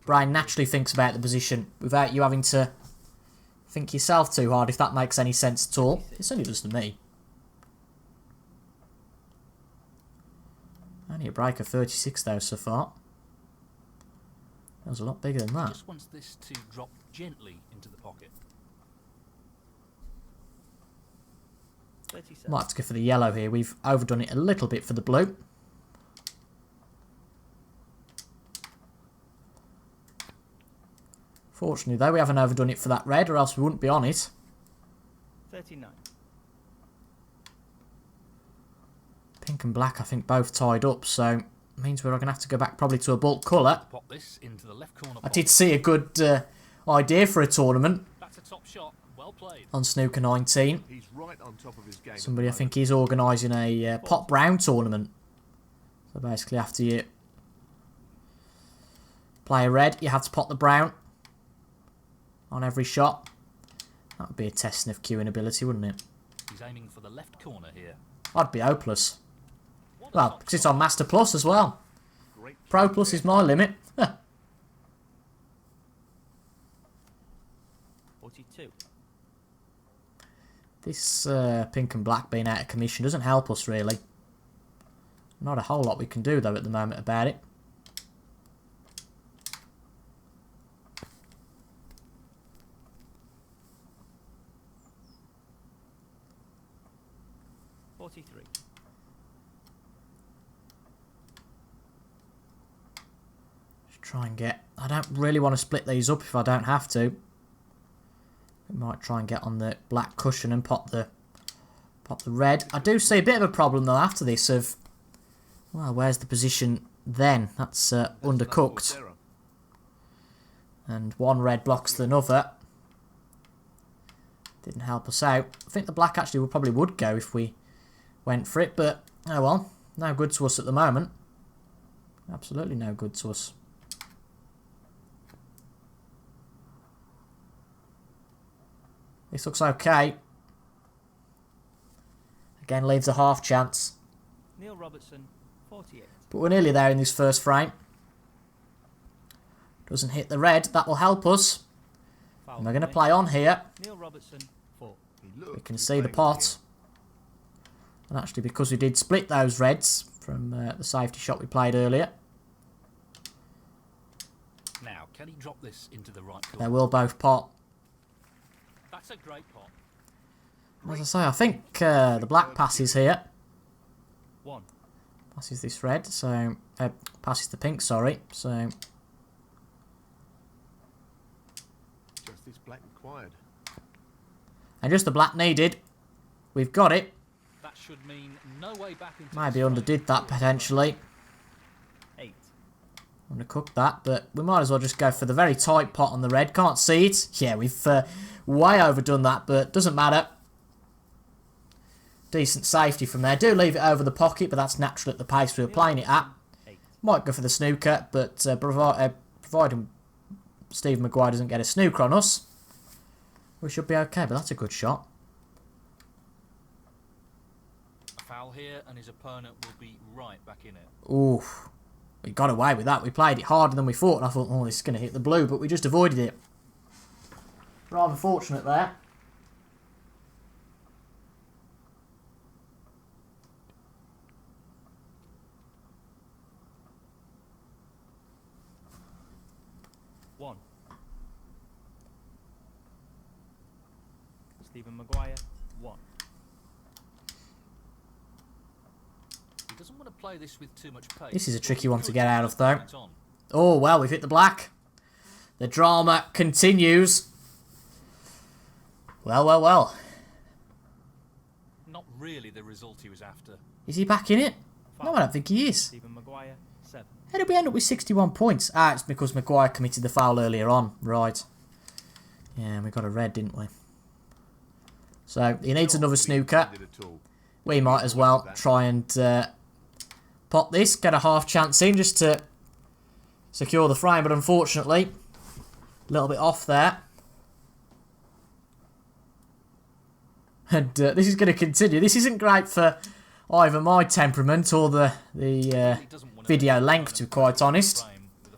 brain naturally thinks about the position without you having to think yourself too hard, if that makes any sense at all. It certainly does to me. Only a break of 36 though so far. That was a lot bigger than that. Just wants this to drop gently into the pocket. 37. Might have to go for the yellow here. We've overdone it a little bit for the blue. Fortunately, though, we haven't overdone it for that red, or else we wouldn't be on it. 39. Pink and black, I think, both tied up, so means we're going to have to go back probably to a bulk colour. Pop this into the left corner. I did see a good idea for a tournament. That's a top shot. Well played. On Snooker 19. He's right on top of his game. Somebody, I think, is organising a pot brown tournament. So basically, after you play a red, you have to pot the brown on every shot. That would be a testing of queuing ability, wouldn't it? He's aiming for the left corner here. I'd be O+. Well, because it's on Master Plus as well. Pro Plus is my limit. 42. This pink and black being out of commission doesn't help us, really. Not a whole lot we can do, though, at the moment about it. Try and get... I don't really want to split these up if I don't have to. We might try and get on the black cushion and pop the red. I do see a bit of a problem though after this of... Well, where's the position then? That's undercooked. And one red blocks another. Didn't help us out. I think the black actually probably would go if we went for it, but oh well. No good to us at the moment. Absolutely no good to us. This looks okay. Again, leaves a half chance. Neil Robertson, 48. But we're nearly there in this first frame. Doesn't hit the red. That will help us. And we're going to play on here. Neil Robertson, 4. We can see the pot. And actually, because we did split those reds from the safety shot we played earlier, Now, can he drop this into the right They corner? will both pot. That's a great pot. As I say, I think the black passes here. 1. Passes this red, so... passes the pink, sorry. So, Just this black required. and just the black needed. We've got it. That should mean no way back into Maybe this underdid that potentially. 8. Undercooked that, but we might as well just go for the very tight pot on the red. Can't see it. Yeah, we've way overdone that, but doesn't matter. Decent safety from there. Do leave it over the pocket, but that's natural at the pace we were playing it at. 8. Might go for the snooker, but providing Steve Mcguire doesn't get a snooker on us, we should be okay, but that's a good shot. A foul here, and his opponent will be right back in it. Ooh, we got away with that. We played it harder than we thought, and I thought, oh, this is going to hit the blue, but we just avoided it. Rather fortunate there. Stephen Mcguire, 1. He doesn't want to play this with too much pace. This is a tricky one to get out of, though. though. Oh, well, we've hit the black. The drama continues. Well, well, well. Not really the result he was after. Is he back in it? No, I don't think he is. Stephen Mcguire, 7. How did we end up with 61 points? Ah, it's because Mcguire committed the foul earlier on. Right. Yeah, we got a red, didn't we? So, he needs another snooker. We might as well try and pot this, get a half chance in just to secure the frame, but unfortunately, a little bit off there. And this is going to continue. This isn't great for either my temperament or the video length, to be quite honest.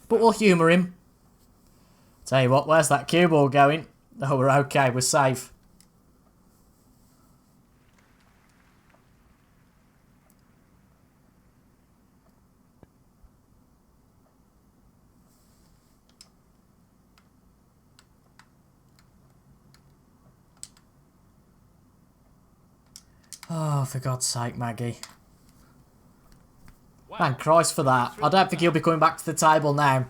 But we'll humour him. Tell you what, where's that cue ball going? Oh, we're okay, we're safe. Oh, for God's sake, Maggie. Thank Christ for that. I don't think he'll be coming back to the table now.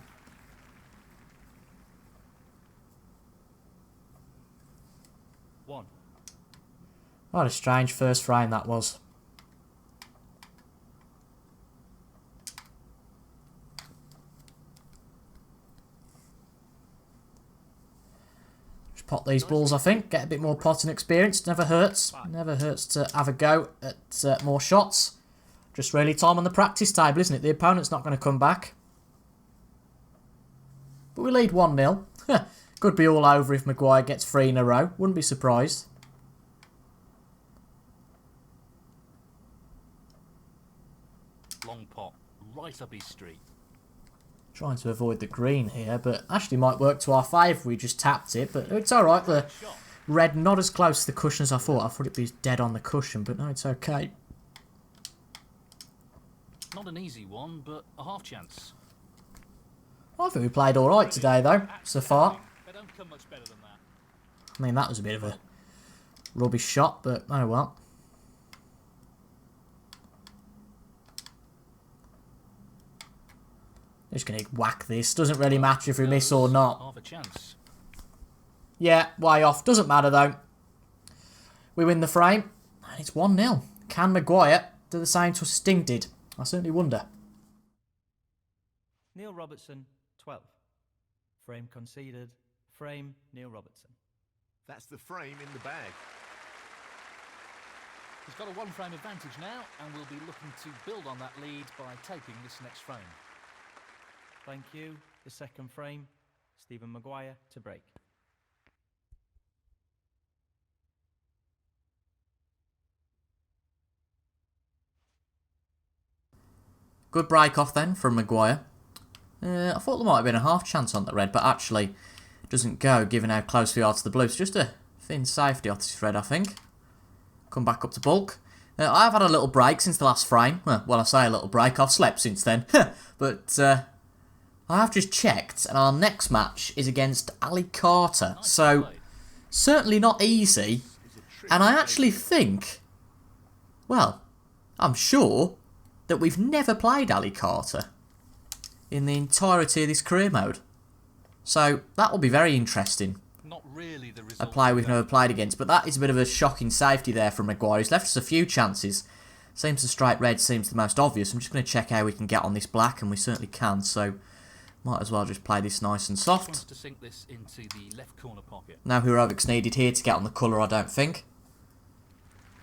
One. What a strange first frame that was. Pot these balls, I think. Get a bit more potting experience. Never hurts. Never hurts to have a go at more shots. Just really time on the practice table, isn't it? The opponent's not going to come back. But we lead 1-0. Could be all over if Mcguire gets 3 in a row. Wouldn't be surprised. Long pot, right up his street. Trying to avoid the green here, but actually might work to our favour. We just tapped it, but it's alright. The red not as close to the cushion as I thought. I thought it'd be dead on the cushion, but no, it's okay. Not an easy one, but a half chance. I think we played alright today, though, so far. They don't come much better than that. I mean, that was a bit of a rubbish shot, but oh well. Just going to whack this. Doesn't really matter if we miss or not. Half a chance. Yeah, way off. Doesn't matter, though. We win the frame, and it's 1-0. Can Mcguire do the same to Sting did? I certainly wonder. Neil Robertson, 12. Frame conceded. Frame, Neil Robertson. That's the frame in the bag. He's got a 1-frame advantage now, and will be looking to build on that lead by taking this next frame. Thank you. The second frame, Stephen Mcguire to break. Good break off then from Mcguire. I thought there might have been a half chance on the red, but actually it doesn't go given how close we are to the blue. It's just a thin safety off this red, I think. Come back up to bulk. I've had a little break since the last frame. Well, I say a little break. I've slept since then. But I have just checked, and our next match is against Ali Carter. Nice So, played. certainly not easy. And I actually think, well, I'm sure that we've never played Ali Carter in the entirety of this career mode. So, that will be very interesting. Not really the A result. player we've never played against. But that is a bit of a shocking safety there from Mcguire. He's left us a few chances. Seems the straight red seems the most obvious. I'm just going to check how we can get on this black, and we certainly can. So, might as well just play this nice and Wants soft. to sink this into the left corner pocket. No heroics needed here to get on the colour, I don't think.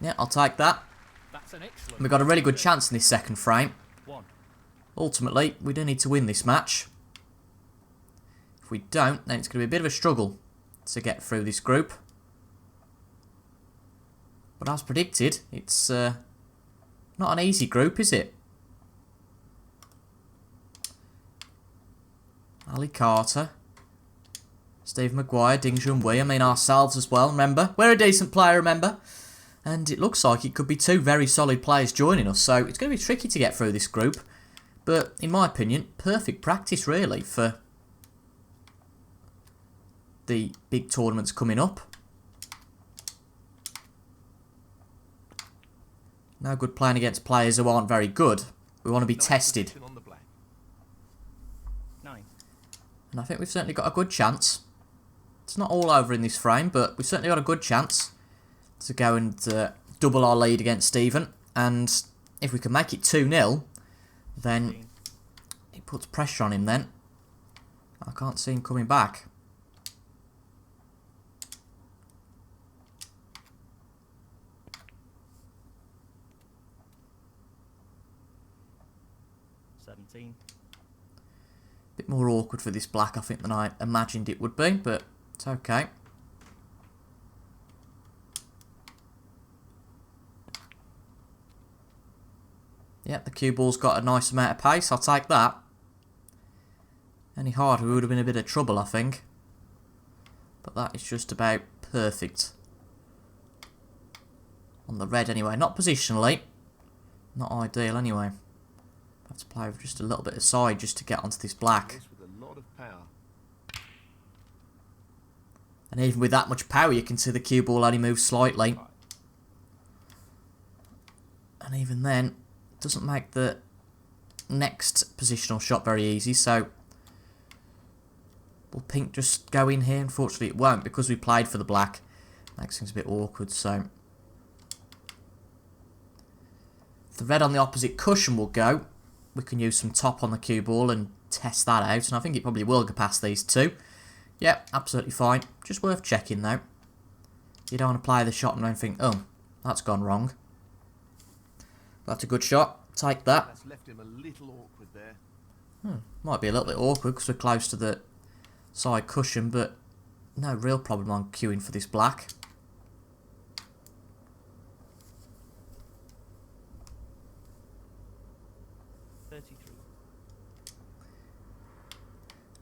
Yeah, I'll take that. That's an excellent. We've got a really good chance in this second frame. 1. Ultimately, we do need to win this match. If we don't, then it's going to be a bit of a struggle to get through this group. But as predicted, it's not an easy group, is it? Ali Carter, Steve Mcguire, Ding Junhui, I mean ourselves as well, remember? We're a decent player, remember? And it looks like it could be two very solid players joining us, so it's going to be tricky to get through this group. But, in my opinion, perfect practice, really, for the big tournaments coming up. No good playing against players who aren't very good. We want to be tested. On the black. 9. And I think we've certainly got a good chance. It's not all over in this frame, but we've certainly got a good chance to go and double our lead against Stephen. And if we can make it 2-0, then it puts pressure on him then. I can't see him coming back. Bit more awkward for this black, I think, than I imagined it would be, but it's okay. Yep, the cue ball's got a nice amount of pace, I'll take that. Any harder, we would have been in a bit of trouble, I think. But that is just about perfect. On the red anyway, not positionally. Not ideal anyway. Have to play with just a little bit aside just to get onto this black. This with a lot of power. And even with that much power, you can see the cue ball only moves slightly. And even then, it doesn't make the next positional shot very easy, so will pink just go in here? Unfortunately it won't, because we played for the black. Makes things a bit awkward, so the red on the opposite cushion will go. We can use some top on the cue ball and test that out, and I think it probably will go past these two. Yep, absolutely fine. Just worth checking though. You don't want to play the shot and then think, oh, that's gone wrong. That's a good shot. Take that. That's left him a little awkward there. Might be a little bit awkward because we're close to the side cushion, but no real problem on queuing for this black.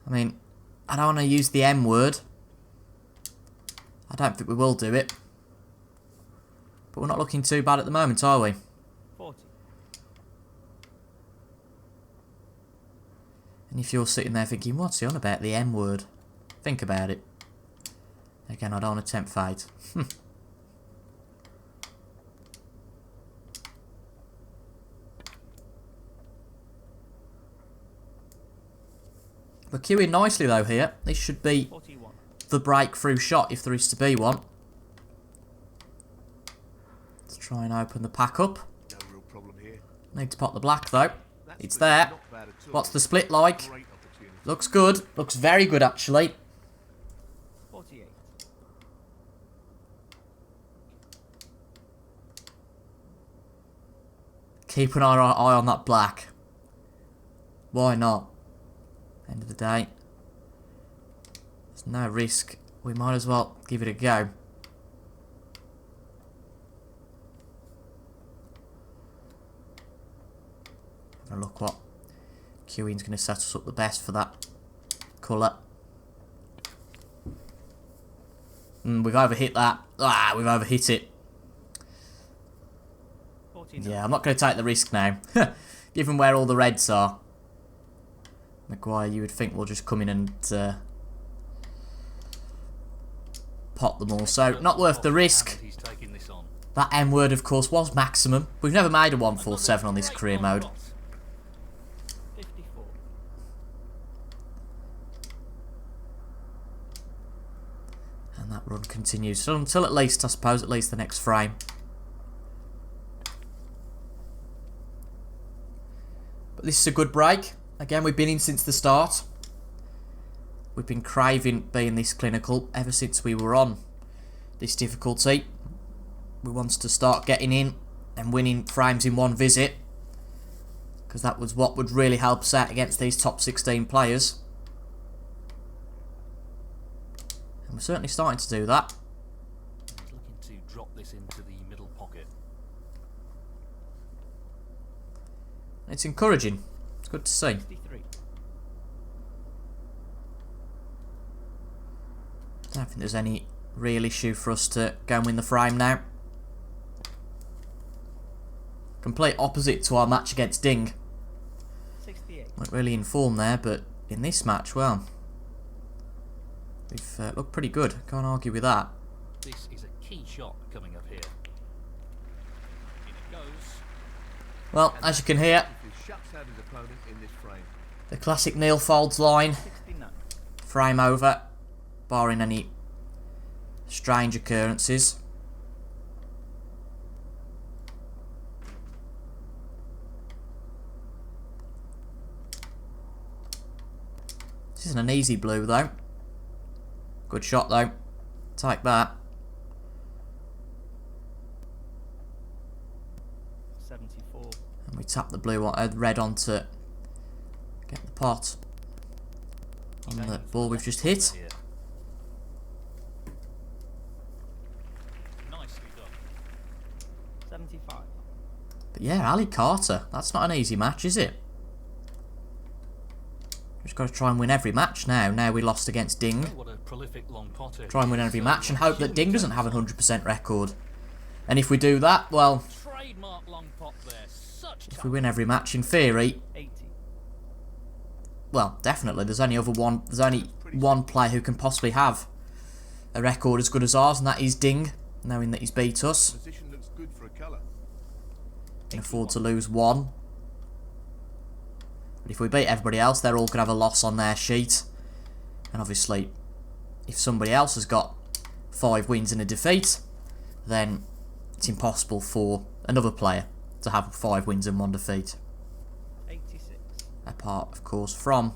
I mean, I don't want to use the M word. I don't think we will do it. But we're not looking too bad at the moment, are we? 40. And if you're sitting there thinking, what's he on about, the M word? Think about it. Again, I don't want to tempt fate. We're queuing nicely though here. This should be 41. the breakthrough shot if there is to be one. Let's try and open the pack up. No real problem here. Need to pop the black though. That's It's good. there. Not bad at all. What's the split like? Great opportunity. Looks good. Looks very good actually. 48. Keep an eye on that black. Why not? End of the day. There's no risk. We might as well give it a go. Have a look what queuing's going to set us up the best for that colour. We've overhit that. We've overhit it. 49. Yeah, I'm not going to take the risk now. Given where all the reds are. Mcguire, you would think, will just come in and pot them all. So, not worth the risk. He's taking this on. That M word, of course, was maximum. We've never made a 147 on this career mode. 54. And that run continues. So until at least, I suppose, at least the next frame. But this is a good break. Again, we've been in since the start. We've been craving being this clinical ever since we were on this difficulty. We wanted to start getting in and winning frames in one visit, because that was what would really help us out against these top 16 players. And we're certainly starting to do that. He's looking to drop this into the middle pocket. It's encouraging. It's good to see. 63. I don't think there's any real issue for us to go and win the frame now. Complete opposite to our match against Ding. 68. Weren't really in form there, but in this match, well, we've looked pretty good. Can't argue with that. This is a key shot coming up here. In it goes. Well, as you can hear, He shuts out his opponent in this frame. the classic Neil Folds line. 69. Frame over, barring any strange occurrences. This isn't an easy blue though. Good shot though. Take that. 74. And we tap the blue red onto get the pot on the ball we've just hit. Here. Nicely done. 75. But yeah, Ali Carter, that's not an easy match, is it? Just got to try and win every match now. Now we lost against Ding. What a prolific long potter. Try and win every match and hope that Ding doesn't have a 100% record. And if we do that, well, Trademark long pot there. Such if we win every match in theory, 80. well, definitely there's only one player who can possibly have a record as good as ours, and that is Ding, knowing that he's beat us. Position looks good for a colour. Can afford to lose one. But if we beat everybody else, they're all going to have a loss on their sheet. And obviously, if somebody else has got 5 wins and a defeat, then it's impossible for another player to have 5 wins and 1 defeat. 86. Apart, of course, from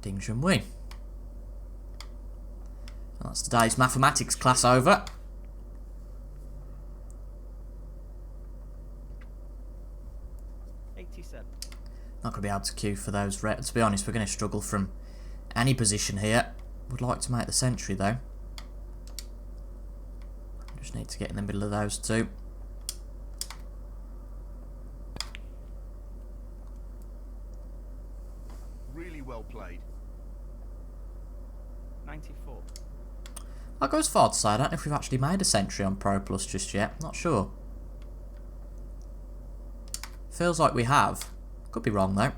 Ding Junhui. That's today's mathematics class over. Not going to be able to queue for those reds. To be honest, we're going to struggle from any position here. Would like to make the century though. Just need to get in the middle of those two. Really well played. 94. I'll go as far to say I don't know if we've actually made a century on Pro Plus just yet. Not sure. Feels like we have. Could be wrong though.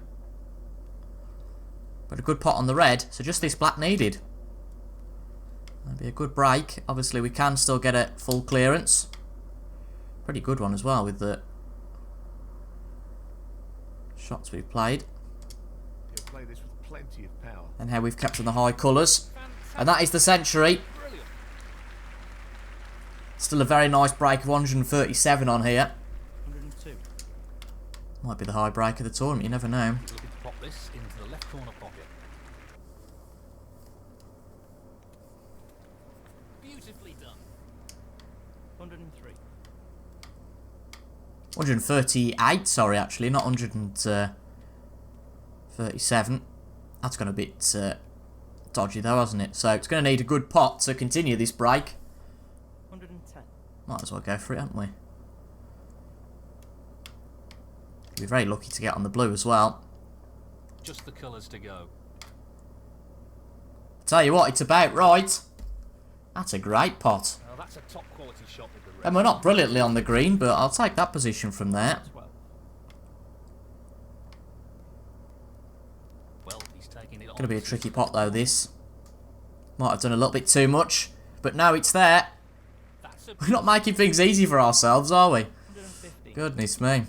But a good pot on the red, so just this black needed. That'd be a good break. Obviously we can still get a full clearance. Pretty good one as well with the shots we've played. He'll play this with plenty of power. And how we've kept on the high colours. And that is the century. brilliant. Still a very nice break of 137 on here. 102. Might be the high break of the tournament, you never know. Looking to pop this into the left corner pocket. Beautifully done. 103. 138, sorry, actually, not 137. That's gone a bit dodgy though, hasn't it? So it's going to need a good pot to continue this break. 110. Might as well go for it, haven't we? We're very lucky to get on the blue as well. Just the colours to go. Tell you what, it's about right. That's a great pot. Now that's a top quality shot with the red. And we're not brilliantly on the green, but I'll take that position from there. 12. Well He's taking it on. Going to be a tricky pot though, this. Might have done a little bit too much. But no, it's there. That's a We're not making things easy for ourselves, are we? 150. Goodness me.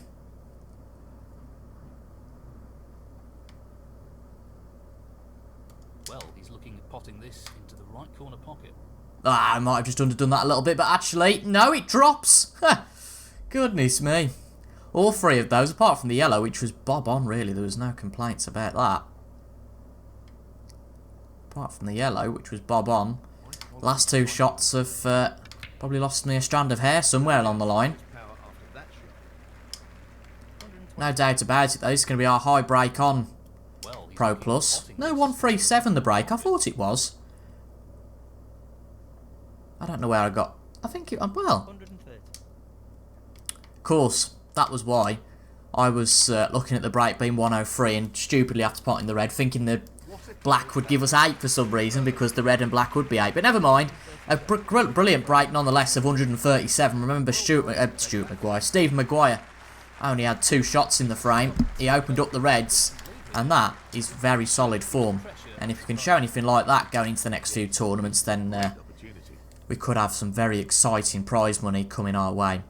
well, he's looking at potting this into the right corner pocket. Ah, I might have just underdone that a little bit, but actually, no, it drops. Goodness me. All three of those, apart from the yellow, which was bob on, really. There was no complaints about that. Apart from the yellow, which was bob on. Last two shots have probably lost me a strand of hair somewhere along the line. Power after that shot. No doubt about it, though. This is going to be our high break on Well, he's Pro looking at Plus. potting No, this. 137 the break. I thought it was. I don't know where I got... I think it... Well, 130. of course, that was why. I was looking at the break being 103 and stupidly after potting the red, thinking the black would give us 8 for some reason, because the red and black would be 8. But never mind. A brilliant break nonetheless of 137. Remember Steve Mcguire only had 2 shots in the frame. He opened up the reds, and that is very solid form. And if we can show anything like that going into the next few tournaments, then Opportunity. we could have some very exciting prize money coming our way.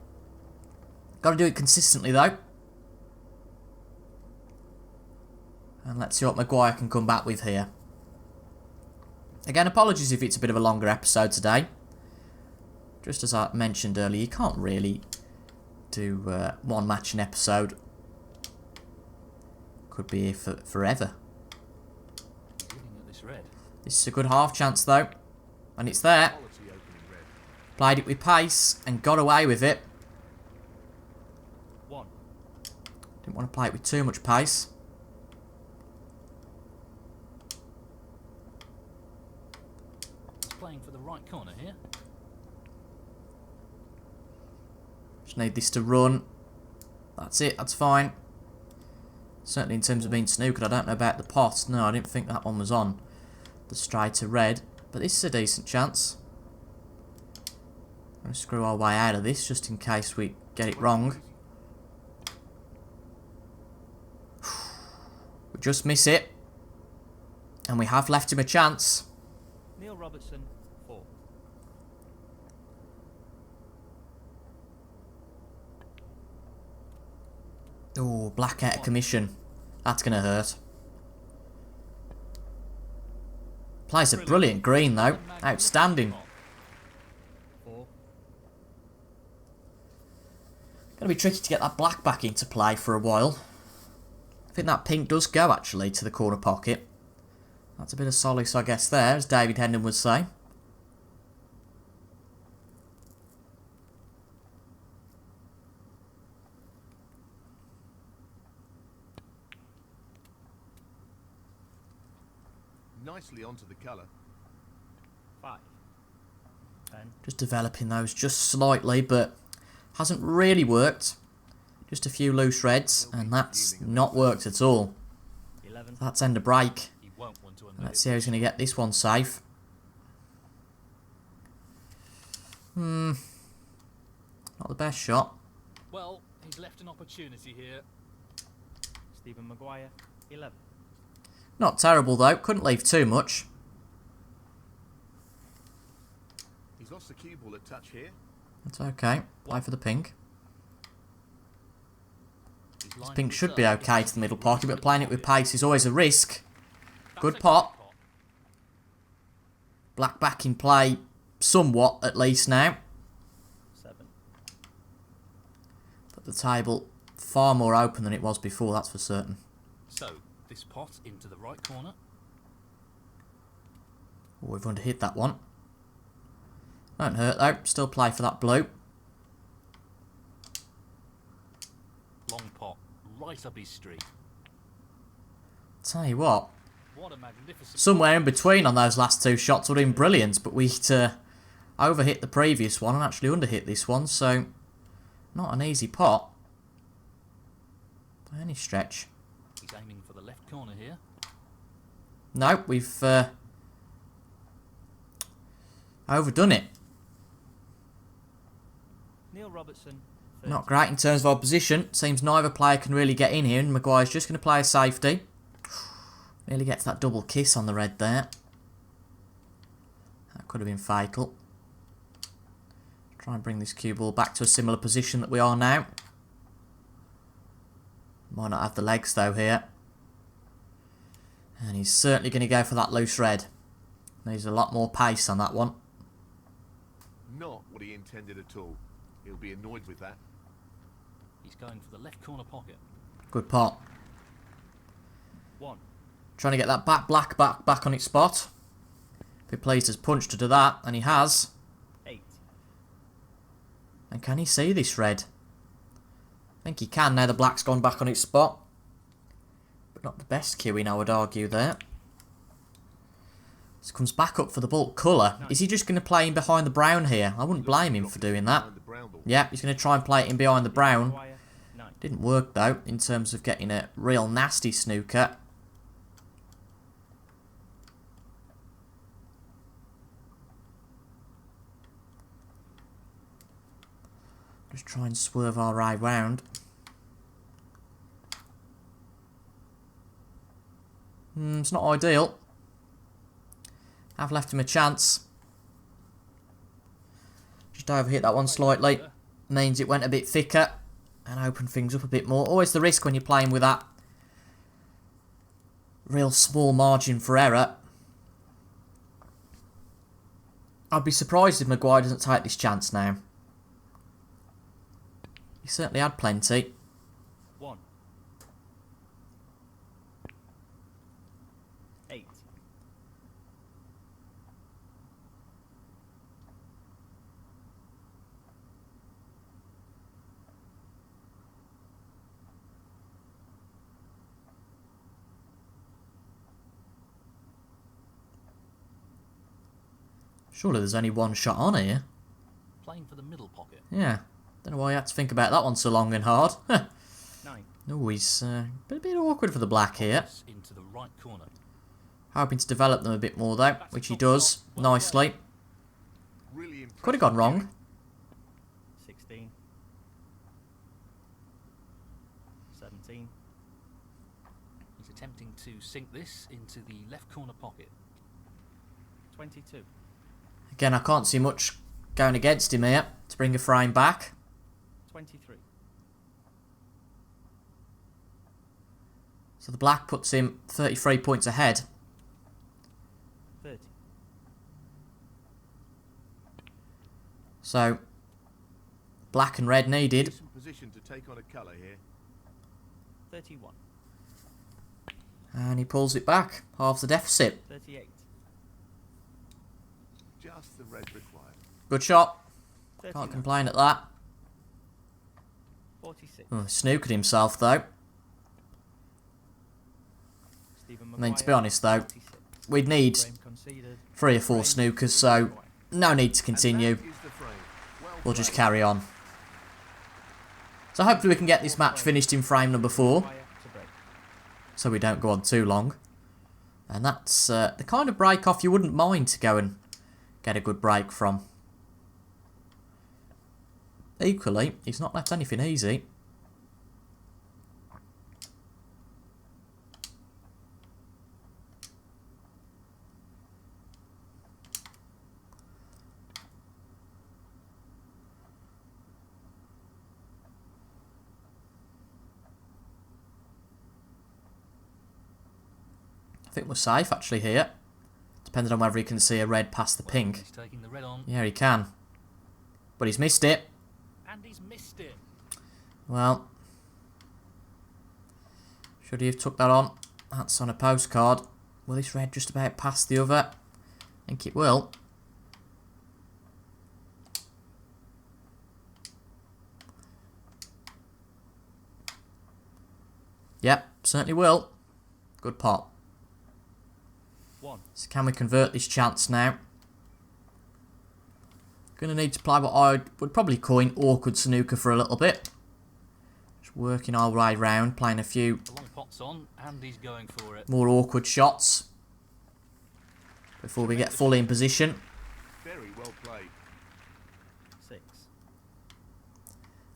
Got to do it consistently though. And let's see what Mcguire can come back with here. Again, apologies if it's a bit of a longer episode today. Just as I mentioned earlier, you can't really do one match an episode. Could be here for forever. Looking at this red. This is a good half chance though. And it's there. Quality opening red. Played it with pace and got away with it. 1. Didn't want to play it with too much pace. He's playing for the right corner here. Just need this to run. That's it, that's fine. Certainly in terms of being snookered, I don't know about the pot. No, I didn't think that one was on. The straight to red. But this is a decent chance. I'm going to screw our way out of this just in case we get it wrong. We just miss it. And we have left him a chance. Neil Robertson, 4. Oh, black out of commission. That's going to hurt. Plays a brilliant green though. Outstanding. 4. Going to be tricky to get that black back into play for a while. I think that pink does go actually to the corner pocket. That's a bit of solace I guess there, as David Hendon would say. Nicely onto the colour. 5. 10. Just developing those just slightly, but hasn't really worked. Just a few loose reds, and that's not worked at all. 11. That's end of break. He won't want to admit Let's it. see how he's going to get this one safe. Not the best shot. Well, he's left an opportunity here. Stephen Mcguire, 11. Not terrible though, couldn't leave too much. He's lost the cue ball at touch here. That's okay. Play for the pink. He's lining Pink this should be up. okay to the middle pocket, but playing it with pace is always a risk. That's Good a pot. Black back in play somewhat at least now. 7. But the table far more open than it was before, that's for certain. So, this pot into the right corner. Oh, we've underhit that one. Don't hurt though, still play for that blue. Long pot, right up his street. Tell you what, What a magnificent... somewhere in between on those last two shots would have been brilliant, but we overhit the previous one and actually underhit this one, so not an easy pot by any stretch. He's aiming for the left corner here. No, we've overdone it. Neil Robertson, 30. Not great in terms of our position. Seems neither player can really get in here, and Mcguire's just going to play a safety. Nearly gets that double kiss on the red there. That could have been fatal. Try and bring this cue ball back to a similar position that we are now. Might not have the legs though here. And he's certainly going to go for that loose red. Needs a lot more pace on that one. Not what he intended at all. He'll be annoyed with that. He's going for the left corner pocket. Good pot. 1. Trying to get that black back on its spot. Be pleased as punch to do that, and he has. 8. And can he see this red? I think he can now the black's gone back on its spot. But not the best cueing, I would argue there. This comes back up for the bulk colour. Is he just going to play in behind the brown here? I wouldn't blame him for doing that. Yeah, he's going to try and play it in behind the brown. Mcguire, 9. Didn't work though, in terms of getting a real nasty snooker. Just try and swerve our right round. It's not ideal. I've left him a chance. Just overhit that one slightly. Means it went a bit thicker and opened things up a bit more. Always the risk when you're playing with that real small margin for error. I'd be surprised if Mcguire doesn't take this chance now. He certainly had plenty. 1. 8. Surely there's only one shot on here. Playing for the middle pocket. Yeah. Don't know why you had to think about that one so long and hard. 9. Oh, he's a bit awkward for the black here. Into the right corner. Hoping to develop them a bit more though, which he does nicely. Really Could have gone wrong. 16. 17. He's attempting to sink this into the left corner pocket. 22. Again, I can't see much going against him here to bring a frame back. 23. So the black puts him 33 points ahead. 30. So black and red needed. Decent position to take on a colour here. 31. And he pulls it back. Half the deficit. 38. Just the red required. Good shot. 39. Can't complain at that. 46. Snookered himself though. Stephen I mean, to be Mcguire, honest though, 46. we'd need Frame conceded. 3 or 4 snookers, so no need to continue. And that is the frame. Well We'll just played. carry on. So hopefully we can get this match finished in frame number 4, Mcguire to break. so we don't go on too long. And that's the kind of break off you wouldn't mind to go and get a good break from. Equally, he's not left anything easy. I think we're safe actually here. Depending on whether he can see a red past the pink. He's taking the red on. Yeah, he can. But he's missed it. And he's missed it. Well, should he have took that on? That's on a postcard. Will this red just about pass the other? I think it will. Yep, certainly will. Good pot. 1. So can we convert this chance now? Going to need to play what I would probably coin awkward snooker for a little bit. Just working our way round, playing a few The long pot's on, and he's going for it. more awkward shots before we get fully in position. Very well played. 6.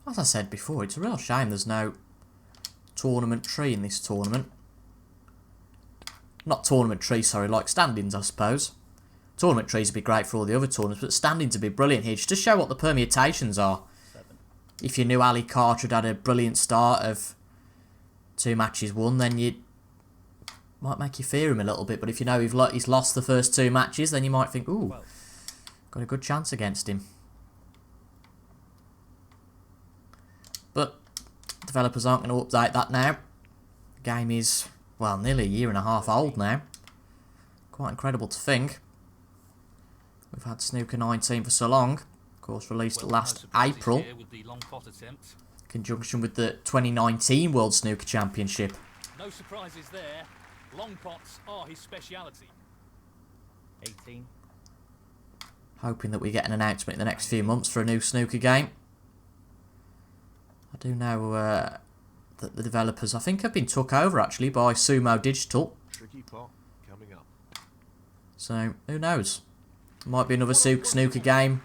As I said before, it's a real shame there's no tournament tree in this tournament. Not tournament trees, sorry, like standings, I suppose. Tournament trees would be great for all the other tournaments, but standings would be brilliant here, just to show what the permutations are. 7. If you knew Ali Carter had a brilliant start of 2 matches won, then you might make you fear him a little bit. But if you know he's lost the first 2 matches, then you might think, ooh, 12. got a good chance against him. But developers aren't going to update that now. The game is, well, nearly a year and a half old now. Quite incredible to think. We've had Snooker 19 for so long. Of course, released last April. With the long pot attempt. In conjunction with the 2019 World Snooker Championship. No surprises there. Long pots are his speciality. 18. Hoping that we get an announcement in the next few months for a new snooker game. I do know that the developers, I think, have been took over actually by Sumo Digital. Tricky pot coming up. So, who knows? Might be another snooker game.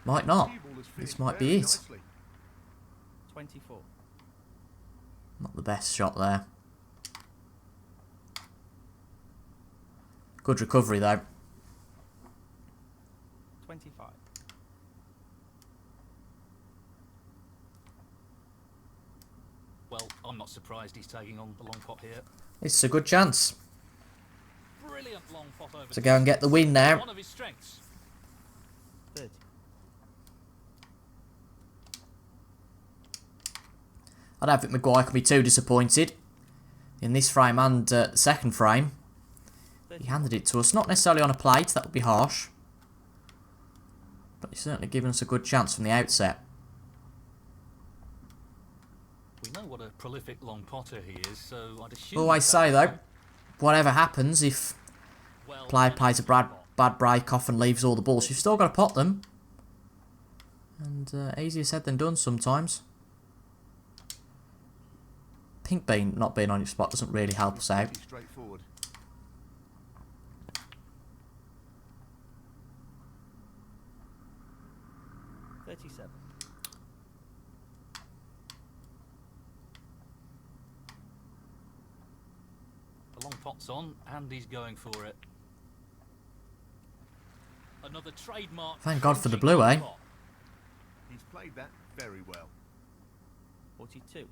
Might not. This might be it. 24. Not the best shot there. Good recovery though. 25. Well, I'm not surprised he's taking on the long pot here. It's a good chance Brilliant long pot over to go and get the win now. one of his strengths. 30. I don't think Mcguire could be too disappointed. In this frame and the second frame, he handed it to us. Not necessarily on a plate, that would be harsh. But he's certainly given us a good chance from the outset. We know what a prolific long potter he is, so I'd assume... Always say though, whatever happens, if well, player plays a bad break off and leaves all the balls, you've still got to pot them. And easier said than done sometimes. Pink bean not being on your spot doesn't really help us out. Straightforward. $37. The long pot's on, and he's going for it. Another trademark. Thank God for the blue, eh? He's played that very well. 42.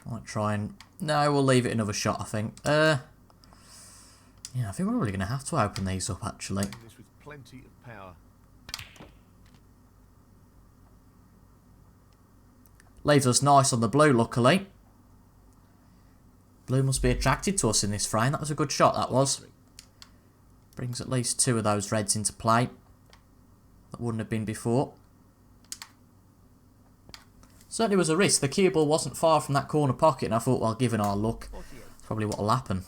Might try and... No, we'll leave it another shot, I think. Yeah, I think we're really going to have to open these up, actually. Playing this with plenty of power. Leaves us nice on the blue, luckily. Blue must be attracted to us in this frame. That was a good shot, that was. Brings at least 2 of those reds into play. That wouldn't have been before. Certainly was a risk. The cue ball wasn't far from that corner pocket, and I thought, well, given our luck, 48. that's probably what will happen.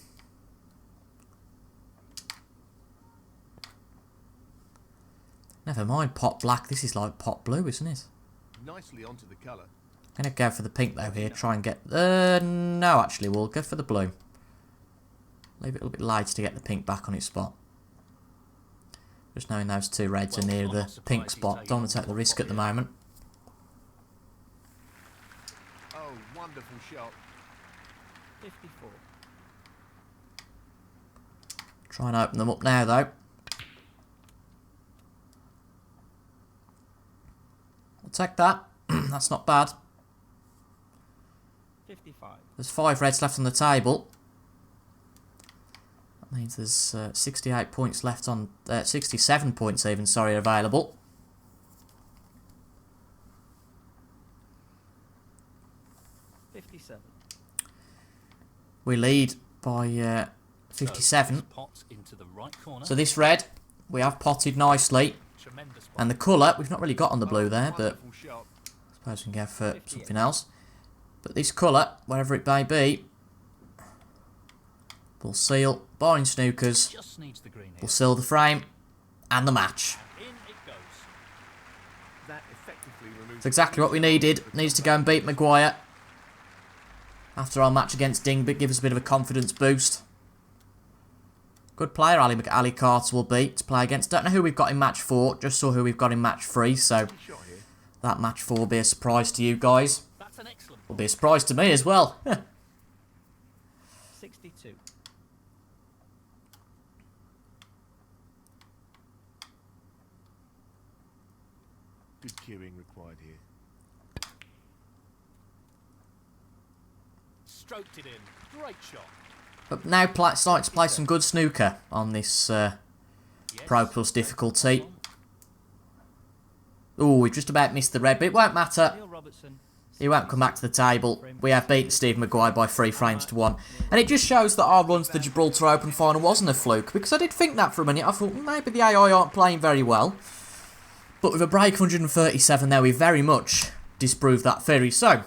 Never mind pot black. This is like pot blue, isn't it? Nicely onto the colour. I'm going to go for the pink, though, here. Try and get... no, actually, we'll go for the blue. Leave it a little bit lighter to get the pink back on its spot. Just knowing those 2 reds are near the pink spot. Don't want to take the risk at the moment. Oh, wonderful shot. 54. Try and open them up now, though. We'll take that. That's not bad. 55. There's 5 reds left on the table. That means there's 68 points left on... 67 points even, sorry, available. $57. We lead by 57. Into the right corner. So this red, we have potted nicely. Tremendous And the colour, we've not really got on the blue there, but Wonderful shot. I suppose we can go for something else. But this colour, whatever it may be, will seal, barring snookers, just needs the green here. will seal the frame and the match. In it goes. That effectively removes... It's exactly what we needed. Needs to go and beat Mcguire. After our match against Dingby, give us a bit of a confidence boost. Good player Ali Carter will be to play against. Don't know who we've got in match 4. Just saw who we've got in match 3. So Shot here. that match 4 will be a surprise to you guys. That's an excellent Will be a surprise to me as well. 62. Good cueing required here. Stroked it in. Great shot. But now starting to play some good snooker on this Pro Plus difficulty. Oh, we've just about missed the red, but it won't matter. Neil Robertson. He won't come back to the table. We have beaten Steve Mcguire by 3 frames to 1. And it just shows that our run to the Gibraltar Open final wasn't a fluke, because I did think that for a minute. I thought maybe the AI aren't playing very well. But with a break 137 there, we very much disproved that theory. So,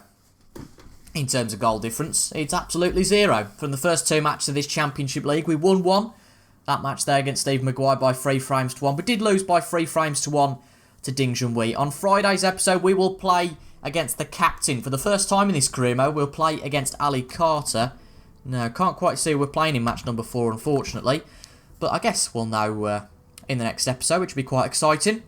in terms of goal difference, it's absolutely 0. From the first 2 matches of this Championship League, we won 1. That match there against Steve Mcguire by 3 frames to 1, but did lose by 3 frames to 1 to Ding Junhui. On Friday's episode, we will play against the captain. For the first time in this career mode, we'll play against Ali Carter. No, can't quite see who we're playing in match number 4, unfortunately. But I guess we'll know in the next episode, which will be quite exciting.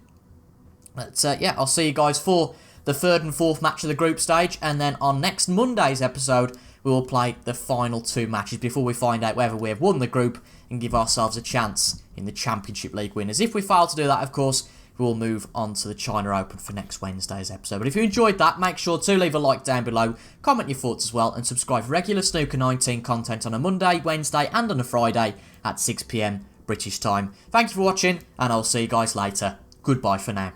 But yeah, I'll see you guys for the 3rd and 4th match of the group stage. And then on next Monday's episode, we will play the final 2 matches before we find out whether we have won the group and give ourselves a chance in the Championship League winners. If we fail to do that, of course, we will move on to the China Open for next Wednesday's episode. But if you enjoyed that, make sure to leave a like down below, comment your thoughts as well, and subscribe for regular Snooker 19 content on a Monday, Wednesday, and on a Friday at 6 PM British time. Thank you for watching, and I'll see you guys later. Goodbye for now.